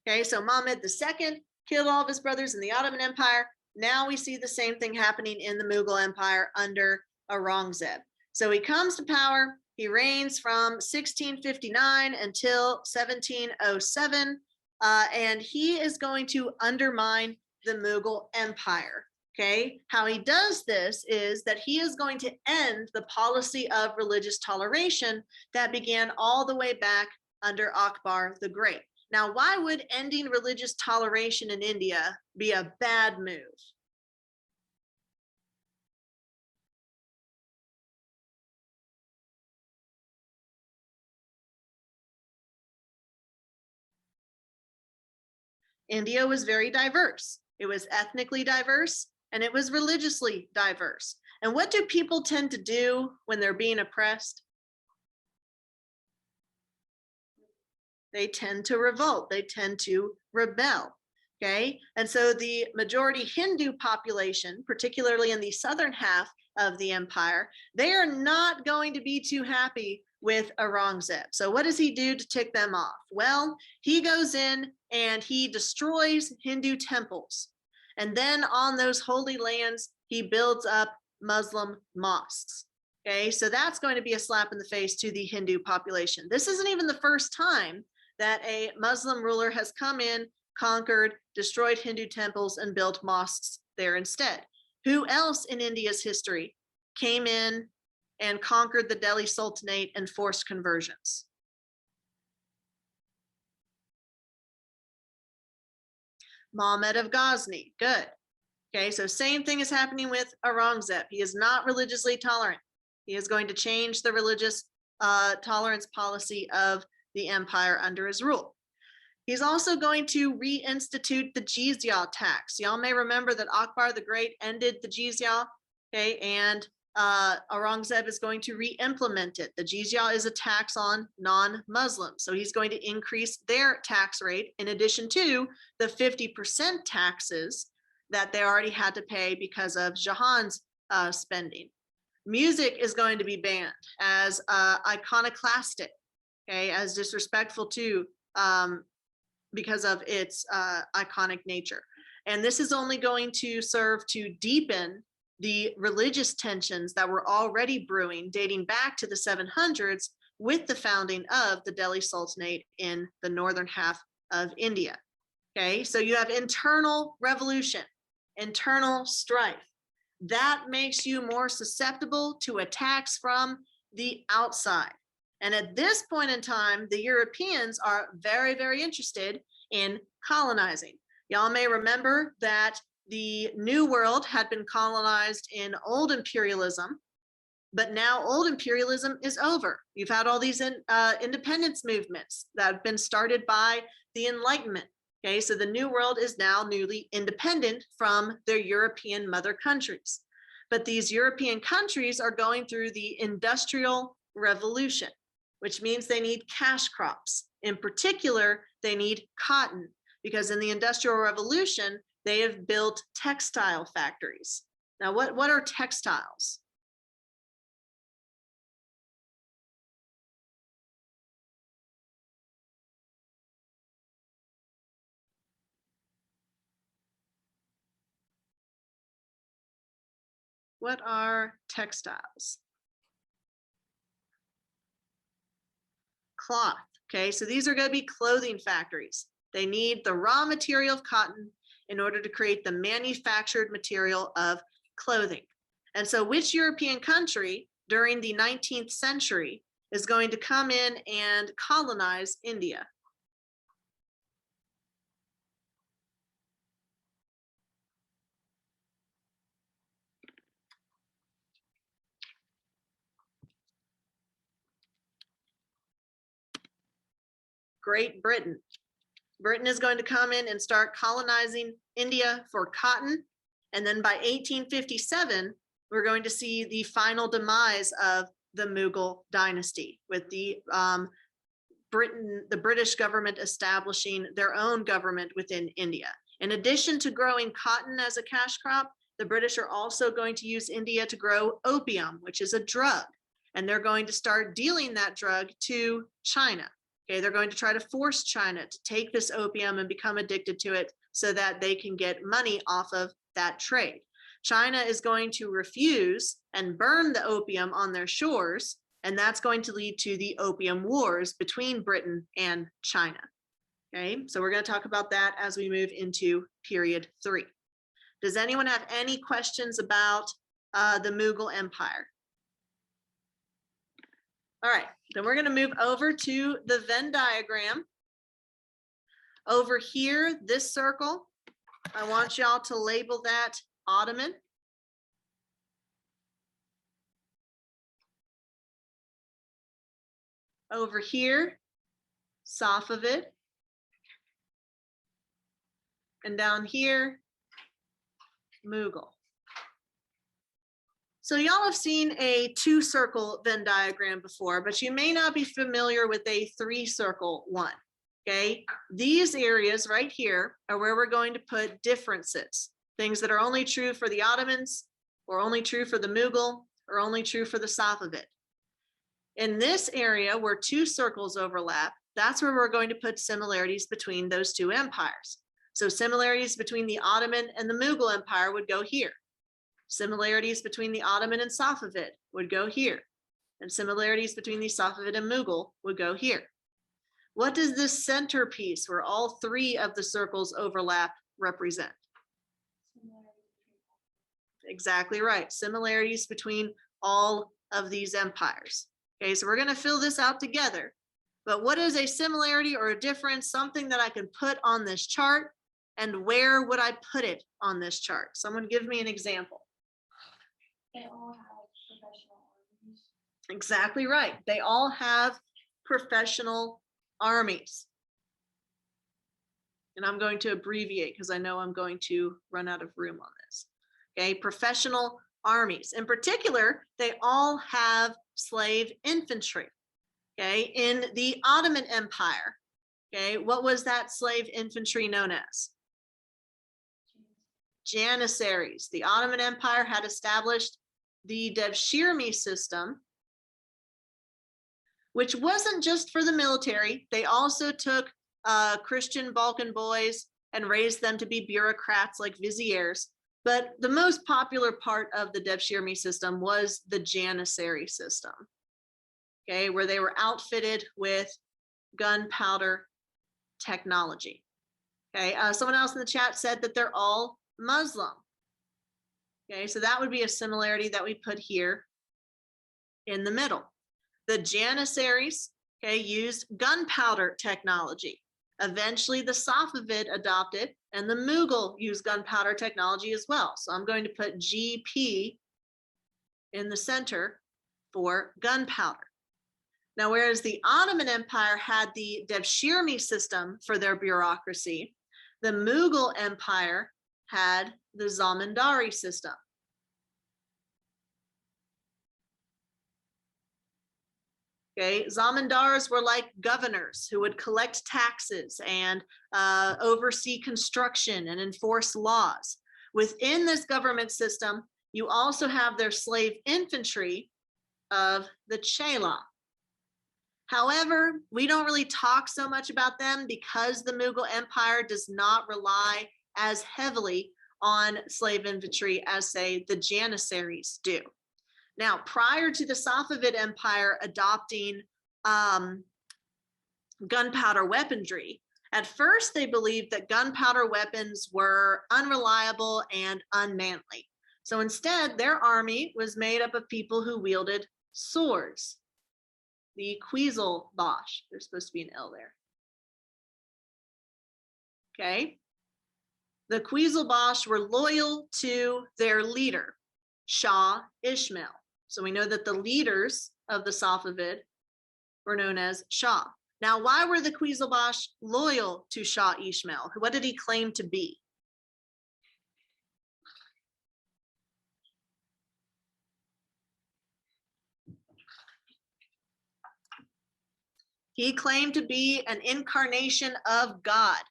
Speaker 1: Okay, so Mehmed II killed all of his brothers in the Ottoman Empire. Now we see the same thing happening in the Mughal Empire under Aurangzeb. So he comes to power. He reigns from 1659 until 1707, and he is going to undermine the Mughal Empire. Okay, how he does this is that he is going to end the policy of religious toleration that began all the way back under Akbar the Great. Now, why would ending religious toleration in India be a bad move? India was very diverse. It was ethnically diverse and it was religiously diverse. And what do people tend to do when they're being oppressed? They tend to revolt. They tend to rebel. Okay. And so the majority Hindu population, particularly in the southern half of the empire, they are not going to be too happy with Aurangzeb. So what does he do to tick them off? Well, he goes in and he destroys Hindu temples. And then on those holy lands, he builds up Muslim mosques. Okay, so that's going to be a slap in the face to the Hindu population. This isn't even the first time that a Muslim ruler has come in, conquered, destroyed Hindu temples, and built mosques there instead. Who else in India's history came in and conquered the Delhi Sultanate and forced conversions? Mehmed of Ghazni. Good. Okay, so same thing is happening with Aurangzeb. He is not religiously tolerant. He is going to change the religious tolerance policy of the empire under his rule. He's also going to reinstitute the jizya tax. Y'all may remember that Akbar the Great ended the jizya, okay, and Aurangzeb is going to re-implement it. The jizya is a tax on non-Muslims, so he's going to increase their tax rate in addition to the 50% taxes that they already had to pay because of Jahan's spending. Music is going to be banned as iconoclastic, okay, as disrespectful to because of its iconic nature. And this is only going to serve to deepen the religious tensions that were already brewing dating back to the 700s with the founding of the Delhi Sultanate in the northern half of India. Okay, so you have internal revolution internal strife. That makes you more susceptible to attacks from the outside. And at this point in time, the Europeans are very, very interested in colonizing. Y'all may remember that the New World had been colonized in old imperialism, but now old imperialism is over. You've had all these independence movements that have been started by the Enlightenment. Okay, so the New World is now newly independent from their European mother countries. But these European countries are going through the Industrial Revolution, which means they need cash crops. In particular, they need cotton, because in the Industrial Revolution, they have built textile factories. Now, what are textiles? What are textiles? Cloth. Okay, so these are going to be clothing factories. They need the raw material of cotton in order to create the manufactured material of clothing. And so which European country during the 19th century is going to come in and colonize India? Great Britain. Britain is going to come in and start colonizing India for cotton. And then by 1857, we're going to see the final demise of the Mughal dynasty, with the British government establishing their own government within India. In addition to growing cotton as a cash crop, the British are also going to use India to grow opium, which is a drug. And they're going to start dealing that drug to China. Okay, they're going to try to force China to take this opium and become addicted to it so that they can get money off of that trade. China is going to refuse and burn the opium on their shores, and that's going to lead to the Opium Wars between Britain and China. Okay, so we're going to talk about that as we move into period 3. Does anyone have any questions about the Mughal Empire? All right, then we're going to move over to the Venn diagram. Over here, this circle, I want y'all to label that Ottoman. Over here, Safavid. And down here, Mughal. So y'all have seen a 2-circle Venn diagram before, but you may not be familiar with a 3-circle one. Okay, these areas right here are where we're going to put differences, things that are only true for the Ottomans, or only true for the Mughal, or only true for the Safavid. In this area where 2 circles overlap, that's where we're going to put similarities between those 2 empires. So similarities between the Ottoman and the Mughal Empire would go here. Similarities between the Ottoman and Safavid would go here. And similarities between the Safavid and Mughal would go here. What does this centerpiece where all 3 of the circles overlap represent? Exactly right. Similarities between all of these empires. Okay, so we're going to fill this out together. But what is a similarity or a difference, something that I can put on this chart, and where would I put it on this chart? Someone give me an example.
Speaker 2: They all have professional armies.
Speaker 1: Exactly right. They all have professional armies. And I'm going to abbreviate because I know I'm going to run out of room on this. Okay, professional armies. In particular, they all have slave infantry. Okay, in the Ottoman Empire, okay, what was that slave infantry known as? Janissaries. The Ottoman Empire had established the Devshirme system, which wasn't just for the military. They also took Christian Balkan boys and raised them to be bureaucrats like viziers. But the most popular part of the Devshirme system was the Janissary system, okay, where they were outfitted with gunpowder technology. Okay, someone else in the chat said that they're all Muslim. Okay, so that would be a similarity that we put here in the middle. The Janissaries, okay, used gunpowder technology. Eventually, the Safavid adopted, and the Mughal used gunpowder technology as well. So I'm going to put GP in the center for gunpowder. Now, whereas the Ottoman Empire had the Devshirme system for their bureaucracy, the Mughal Empire had the Zamindari system. Okay, zamindars were like governors who would collect taxes and oversee construction and enforce laws. Within this government system, you also have their slave infantry of the Chela. However, we don't really talk so much about them because the Mughal Empire does not rely as heavily on slave infantry as, say, the Janissaries do. Now, prior to the Safavid Empire adopting gunpowder weaponry, at first they believed that gunpowder weapons were unreliable and unmanly. So instead, their army was made up of people who wielded swords. The Quetzalbash, there's supposed to be an L there. Okay. The Quetzalbash were loyal to their leader, Shah Ismail. So we know that the leaders of the Safavid were known as Shah. Now, why were the Quetzalbash loyal to Shah Ismail? What did he claim to be? He claimed to be an incarnation of God,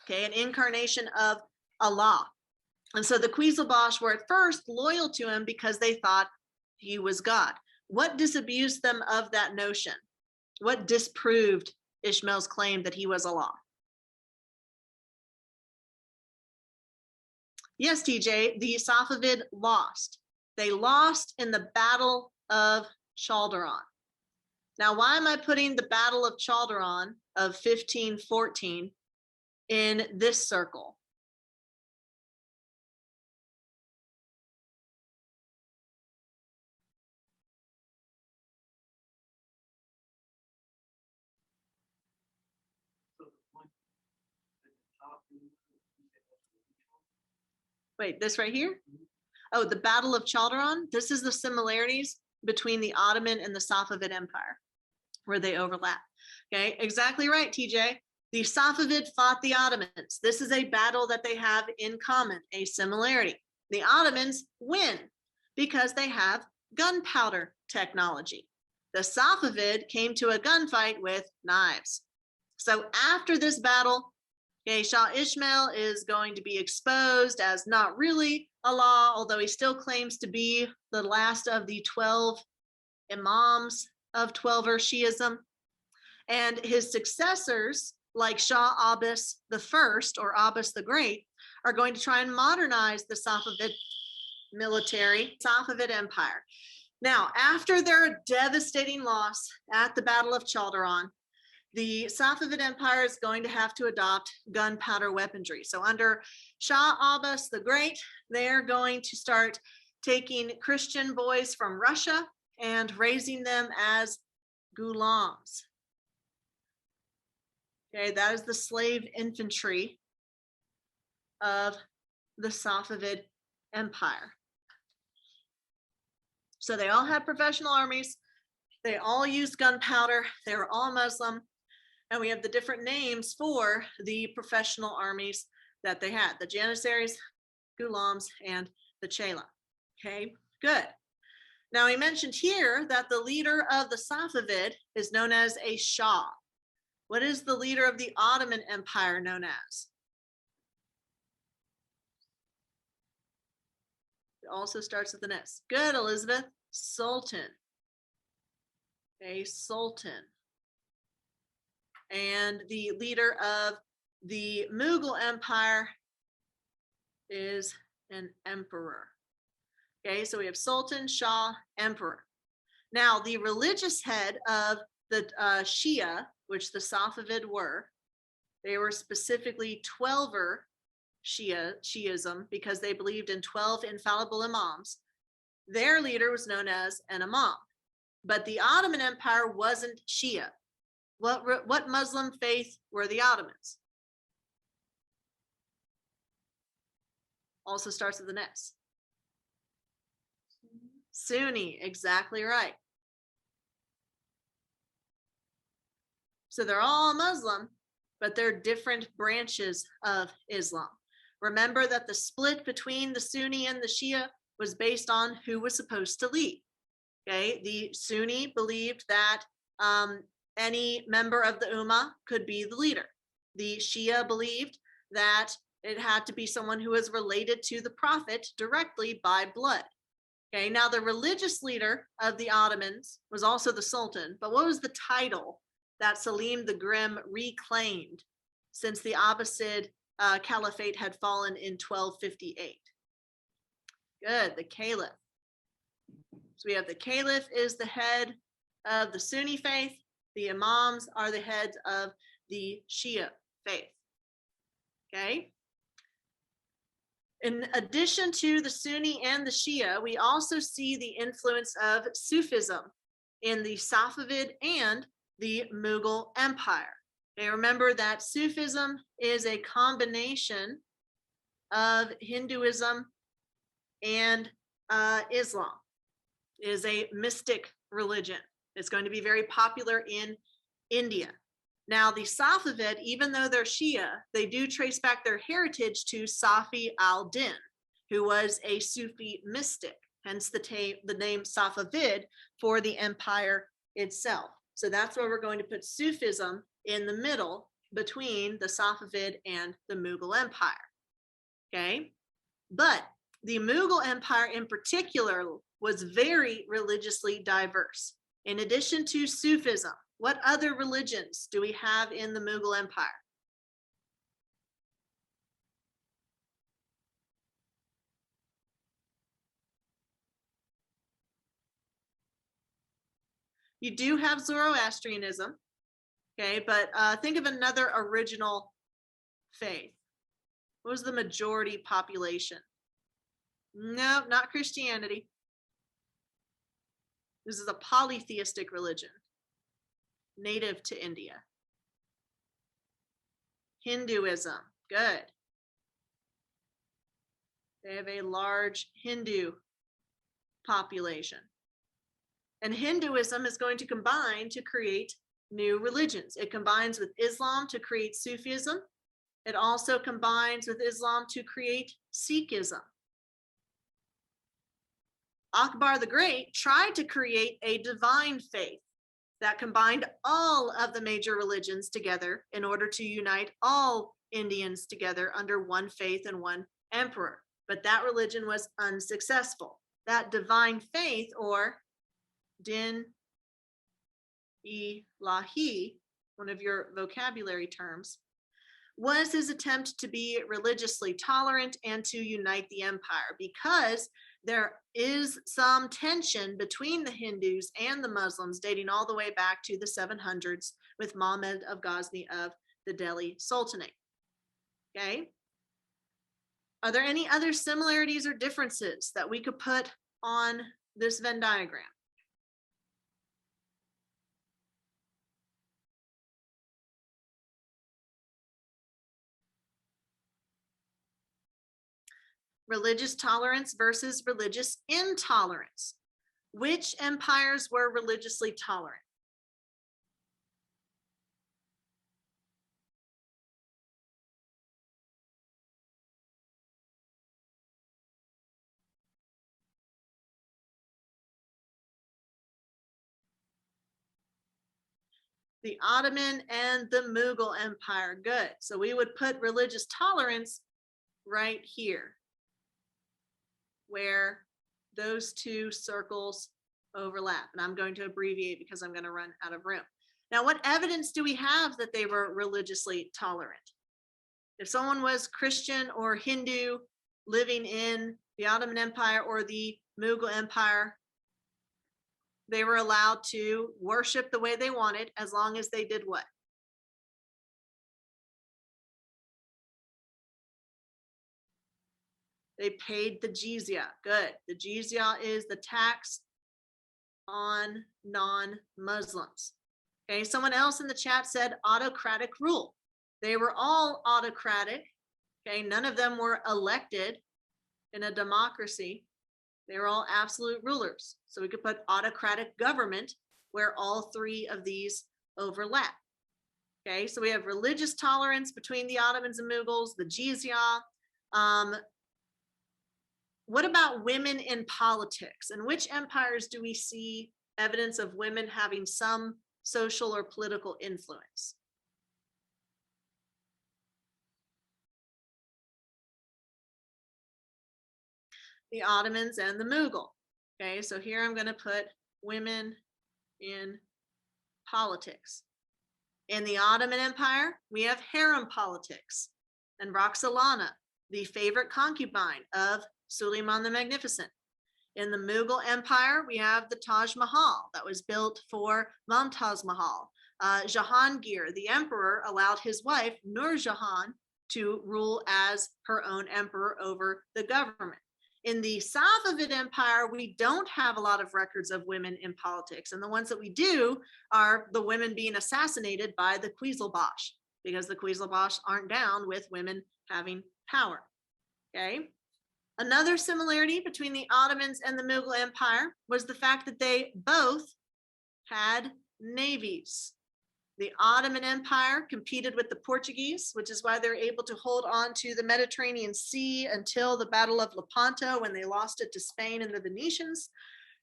Speaker 1: okay, an incarnation of Allah. And so the Quetzalbash were at first loyal to him because they thought he was God. What disabused them of that notion? What disproved Ishmael's claim that he was Allah? Yes, TJ, the Safavid lost. They lost in the Battle of Chaldiran. Now, why am I putting the Battle of Chaldiran of 1514 in this circle? Wait, this right here? Oh, the Battle of Chaldiran. This is the similarities between the Ottoman and the Safavid Empire, where they overlap. Okay, exactly right, TJ. The Safavid fought the Ottomans. This is a battle that they have in common, a similarity. The Ottomans win because they have gunpowder technology. The Safavid came to a gunfight with knives. So after this battle, okay, Shah Ismail is going to be exposed as not really Allah, although he still claims to be the last of the 12 imams of 12er Shiism. And his successors, like Shah Abbas the First or Abbas the Great, are going to try and modernize the Safavid military, Safavid Empire. Now, after their devastating loss at the Battle of Chaldiran, the Safavid Empire is going to have to adopt gunpowder weaponry. So under Shah Abbas the Great, they're going to start taking Christian boys from Russia and raising them as gulams. Okay, that is the slave infantry of the Safavid Empire. So they all had professional armies. They all used gunpowder. They were all Muslim. And we have the different names for the professional armies that they had, the Janissaries, Gulams, and the Chela. Okay, good. Now he mentioned here that the leader of the Safavid is known as a Shah. What is the leader of the Ottoman Empire known as? It also starts with an S. Good, Elizabeth. Sultan. A sultan. And the leader of the Mughal Empire is an emperor. Okay, so we have Sultan, Shah, Emperor. Now, the religious head of the Shia, which the Safavid were, they were specifically 12er Shiism because they believed in 12 infallible imams. Their leader was known as an imam. But the Ottoman Empire wasn't Shia. What Muslim faith were the Ottomans? Also starts with an S. Sunni, exactly right. So they're all Muslim, but they're different branches of Islam. Remember that the split between the Sunni and the Shia was based on who was supposed to lead. Okay, the Sunni believed that any member of the Ummah could be the leader. The Shia believed that it had to be someone who was related to the Prophet directly by blood. Okay, now the religious leader of the Ottomans was also the Sultan, but what was the title that Selim the Grim reclaimed since the Abbasid Caliphate had fallen in 1258? Good, the Caliph. So we have the Caliph is the head of the Sunni faith. The Imams are the heads of the Shia faith. Okay. In addition to the Sunni and the Shia, we also see the influence of Sufism in the Safavid and the Mughal Empire. Okay, remember that Sufism is a combination of Hinduism and Islam. It is a mystic religion. It's going to be very popular in India. Now, the Safavid, even though they're Shia, they do trace back their heritage to Safi al-Din, who was a Sufi mystic, hence the name Safavid for the empire itself. So that's where we're going to put Sufism in the middle between the Safavid and the Mughal Empire. Okay, but the Mughal Empire in particular was very religiously diverse. In addition to Sufism, what other religions do we have in the Mughal Empire? You do have Zoroastrianism, okay, but think of another original faith. What was the majority population? No, not Christianity. This is a polytheistic religion, native to India. Hinduism, good. They have a large Hindu population. And Hinduism is going to combine to create new religions. It combines with Islam to create Sufism. It also combines with Islam to create Sikhism. Akbar the Great tried to create a divine faith that combined all of the major religions together in order to unite all Indians together under one faith and one emperor. But that religion was unsuccessful. That divine faith, or Din Ilahi, one of your vocabulary terms, was his attempt to be religiously tolerant and to unite the empire, because there is some tension between the Hindus and the Muslims dating all the way back to the 700s with Muhammad of Ghazni of the Delhi Sultanate. Okay. Are there any other similarities or differences that we could put on this Venn diagram? Religious tolerance versus religious intolerance. Which empires were religiously tolerant? The Ottoman and the Mughal Empire. Good. So we would put religious tolerance right here, where those two circles overlap. And I'm going to abbreviate because I'm going to run out of room. Now, what evidence do we have that they were religiously tolerant? If someone was Christian or Hindu living in the Ottoman Empire or the Mughal Empire, they were allowed to worship the way they wanted as long as they did what? They paid the jizya. Good. The jizya is the tax on non-Muslims. Okay, someone else in the chat said autocratic rule. They were all autocratic. Okay, none of them were elected in a democracy. They were all absolute rulers. So we could put autocratic government where all three of these overlap. Okay, so we have religious tolerance between the Ottomans and Mughals, the jizya. What about women in politics? In which empires do we see evidence of women having some social or political influence? The Ottomans and the Mughal. Okay, so here I'm going to put women in politics. In the Ottoman Empire, we have harem politics, and Roxolana, the favorite concubine of Suleiman the Magnificent. In the Mughal Empire, we have the Taj Mahal that was built for Mumtaz Mahal. Jahangir, the emperor, allowed his wife, Nur Jahan, to rule as her own emperor over the government. In the Safavid Empire, we don't have a lot of records of women in politics. And the ones that we do are the women being assassinated by the Qizilbash, because the Qizilbash aren't down with women having power. Okay. Another similarity between the Ottomans and the Mughal Empire was the fact that they both had navies. The Ottoman Empire competed with the Portuguese, which is why they're able to hold on to the Mediterranean Sea until the Battle of Lepanto, when they lost it to Spain and the Venetians.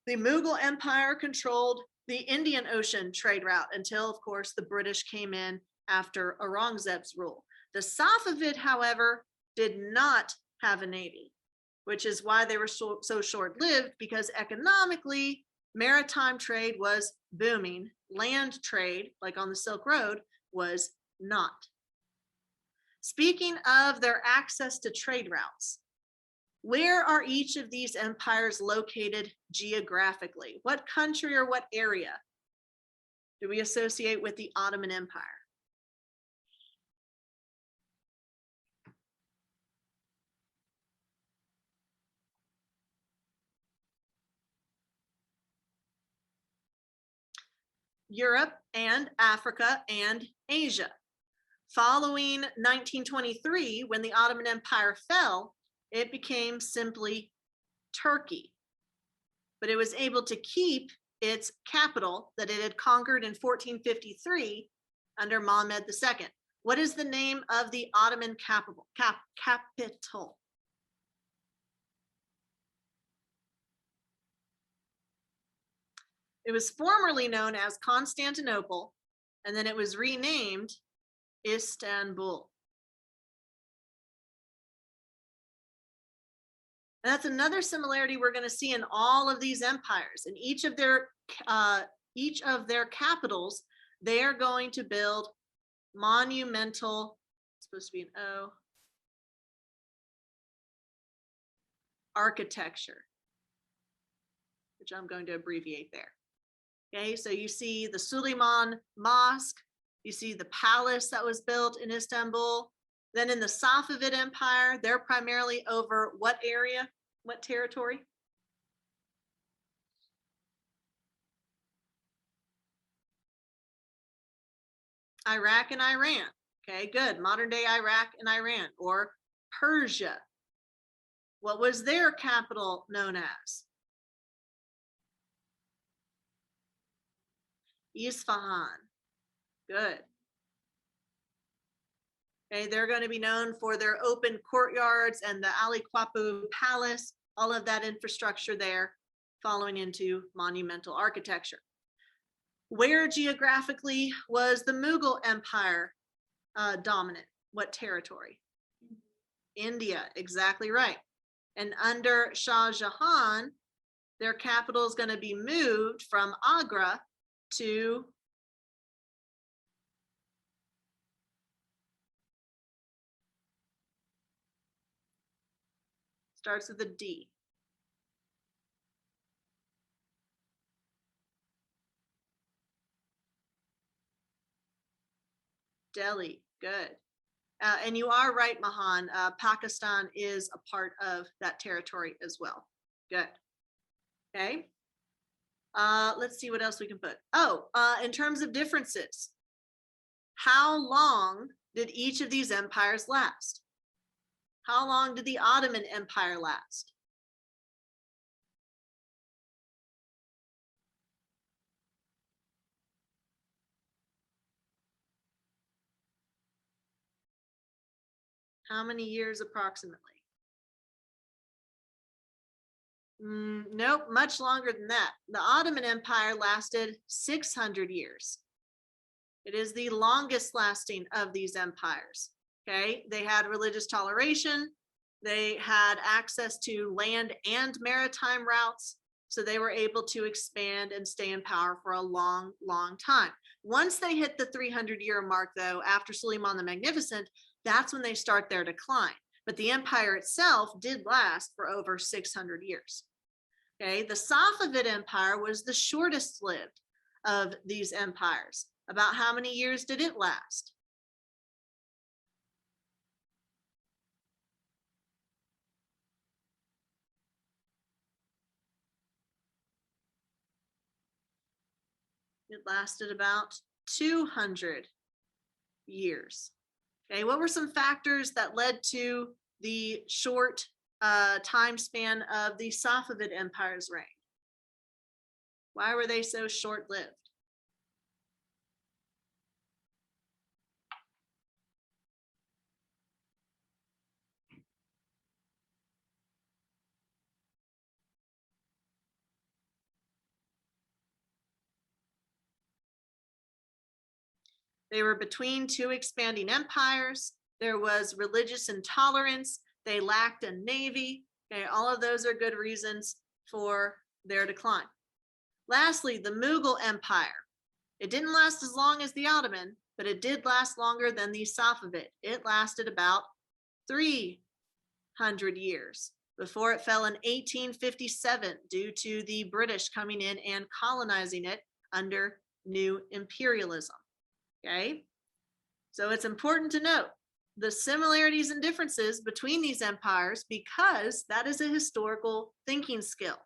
Speaker 1: The Mughal Empire controlled the Indian Ocean trade route until, of course, the British came in after Aurangzeb's rule. The Safavid, however, did not have a navy, which is why they were so short-lived, because economically, maritime trade was booming. Land trade, like on the Silk Road, was not. Speaking of their access to trade routes, where are each of these empires located geographically? What country or what area do we associate with the Ottoman Empire? Europe and Africa and Asia. Following 1923, when the Ottoman Empire fell, it became simply Turkey. But it was able to keep its capital that it had conquered in 1453 under Mehmed II. What is the name of the Ottoman capital? It was formerly known as Constantinople, and then it was renamed Istanbul. And that's another similarity we're going to see in all of these empires. In each of their capitals, they are going to build monumental, it's supposed to be an O, architecture, which I'm going to abbreviate there. Okay, so you see the Suleiman Mosque, you see the palace that was built in Istanbul. Then in the Safavid Empire, they're primarily over what area, what territory? Iraq and Iran. Okay, good. Modern day Iraq and Iran, or Persia. What was their capital known as? Isfahan. Good. Okay, they're going to be known for their open courtyards and the Ali Qapu Palace, all of that infrastructure there, following into monumental architecture. Where geographically was the Mughal Empire dominant? What territory? India, exactly right. And under Shah Jahan, their capital is going to be moved from Agra to starts with a D. Delhi, good. And you are right, Mahan. Pakistan is a part of that territory as well. Good. Okay. Let's see what else we can put. Oh, in terms of differences, how long did each of these empires last? How long did the Ottoman Empire last? How many years approximately? Nope, much longer than that. The Ottoman Empire lasted 600 years. It is the longest lasting of these empires. Okay, they had religious toleration, they had access to land and maritime routes, so they were able to expand and stay in power for a long, long time. Once they hit the 300-year mark, though, after Suleiman the Magnificent, that's when they start their decline. But the empire itself did last for over 600 years. Okay, the Safavid Empire was the shortest lived of these empires. About how many years did it last? It lasted about 200 years. Okay, what were some factors that led to the short time span of the Safavid Empire's reign? Why were they so short-lived? They were between two expanding empires. There was religious intolerance. They lacked a navy. Okay, all of those are good reasons for their decline. Lastly, the Mughal Empire. It didn't last as long as the Ottoman, but it did last longer than the Safavid. It lasted about 300 years before it fell in 1857 due to the British coming in and colonizing it under new imperialism. Okay, so it's important to note the similarities and differences between these empires because that is a historical thinking skill,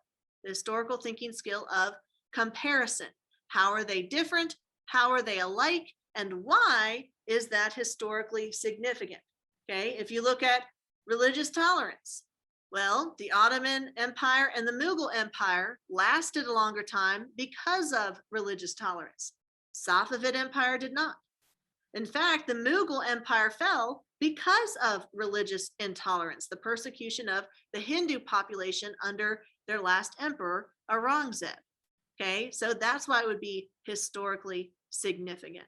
Speaker 1: the historical thinking skill of comparison. How are they different? How are they alike? And why is that historically significant? Okay, if you look at religious tolerance, well, the Ottoman Empire and the Mughal Empire lasted a longer time because of religious tolerance. Safavid Empire did not. In fact, the Mughal Empire fell because of religious intolerance, the persecution of the Hindu population under their last emperor, Aurangzeb. Okay, so that's why it would be historically significant.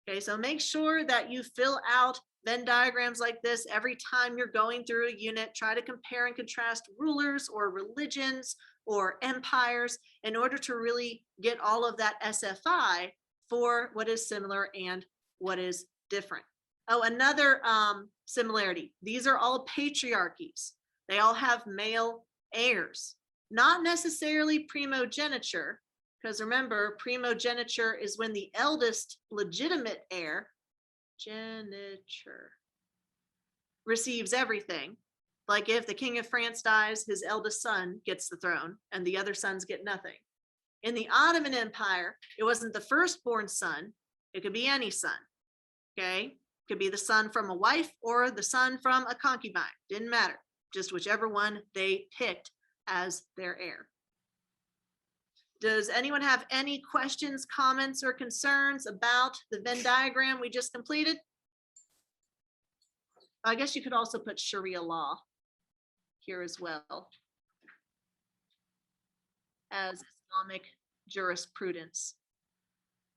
Speaker 1: Okay, so make sure that you fill out Venn diagrams like this every time you're going through a unit. Try to compare and contrast rulers or religions or empires in order to really get all of that SFI for what is similar and what is different. Oh, another similarity. These are all patriarchies. They all have male heirs, not necessarily primogeniture, because remember, primogeniture is when the eldest legitimate heir, geniture, receives everything. Like if the King of France dies, his eldest son gets the throne and the other sons get nothing. In the Ottoman Empire, it wasn't the firstborn son, it could be any son. Okay, it could be the son from a wife or the son from a concubine, didn't matter, just whichever one they picked as their heir. Does anyone have any questions, comments, or concerns about the Venn diagram we just completed? I guess you could also put Sharia law here as well as Islamic jurisprudence.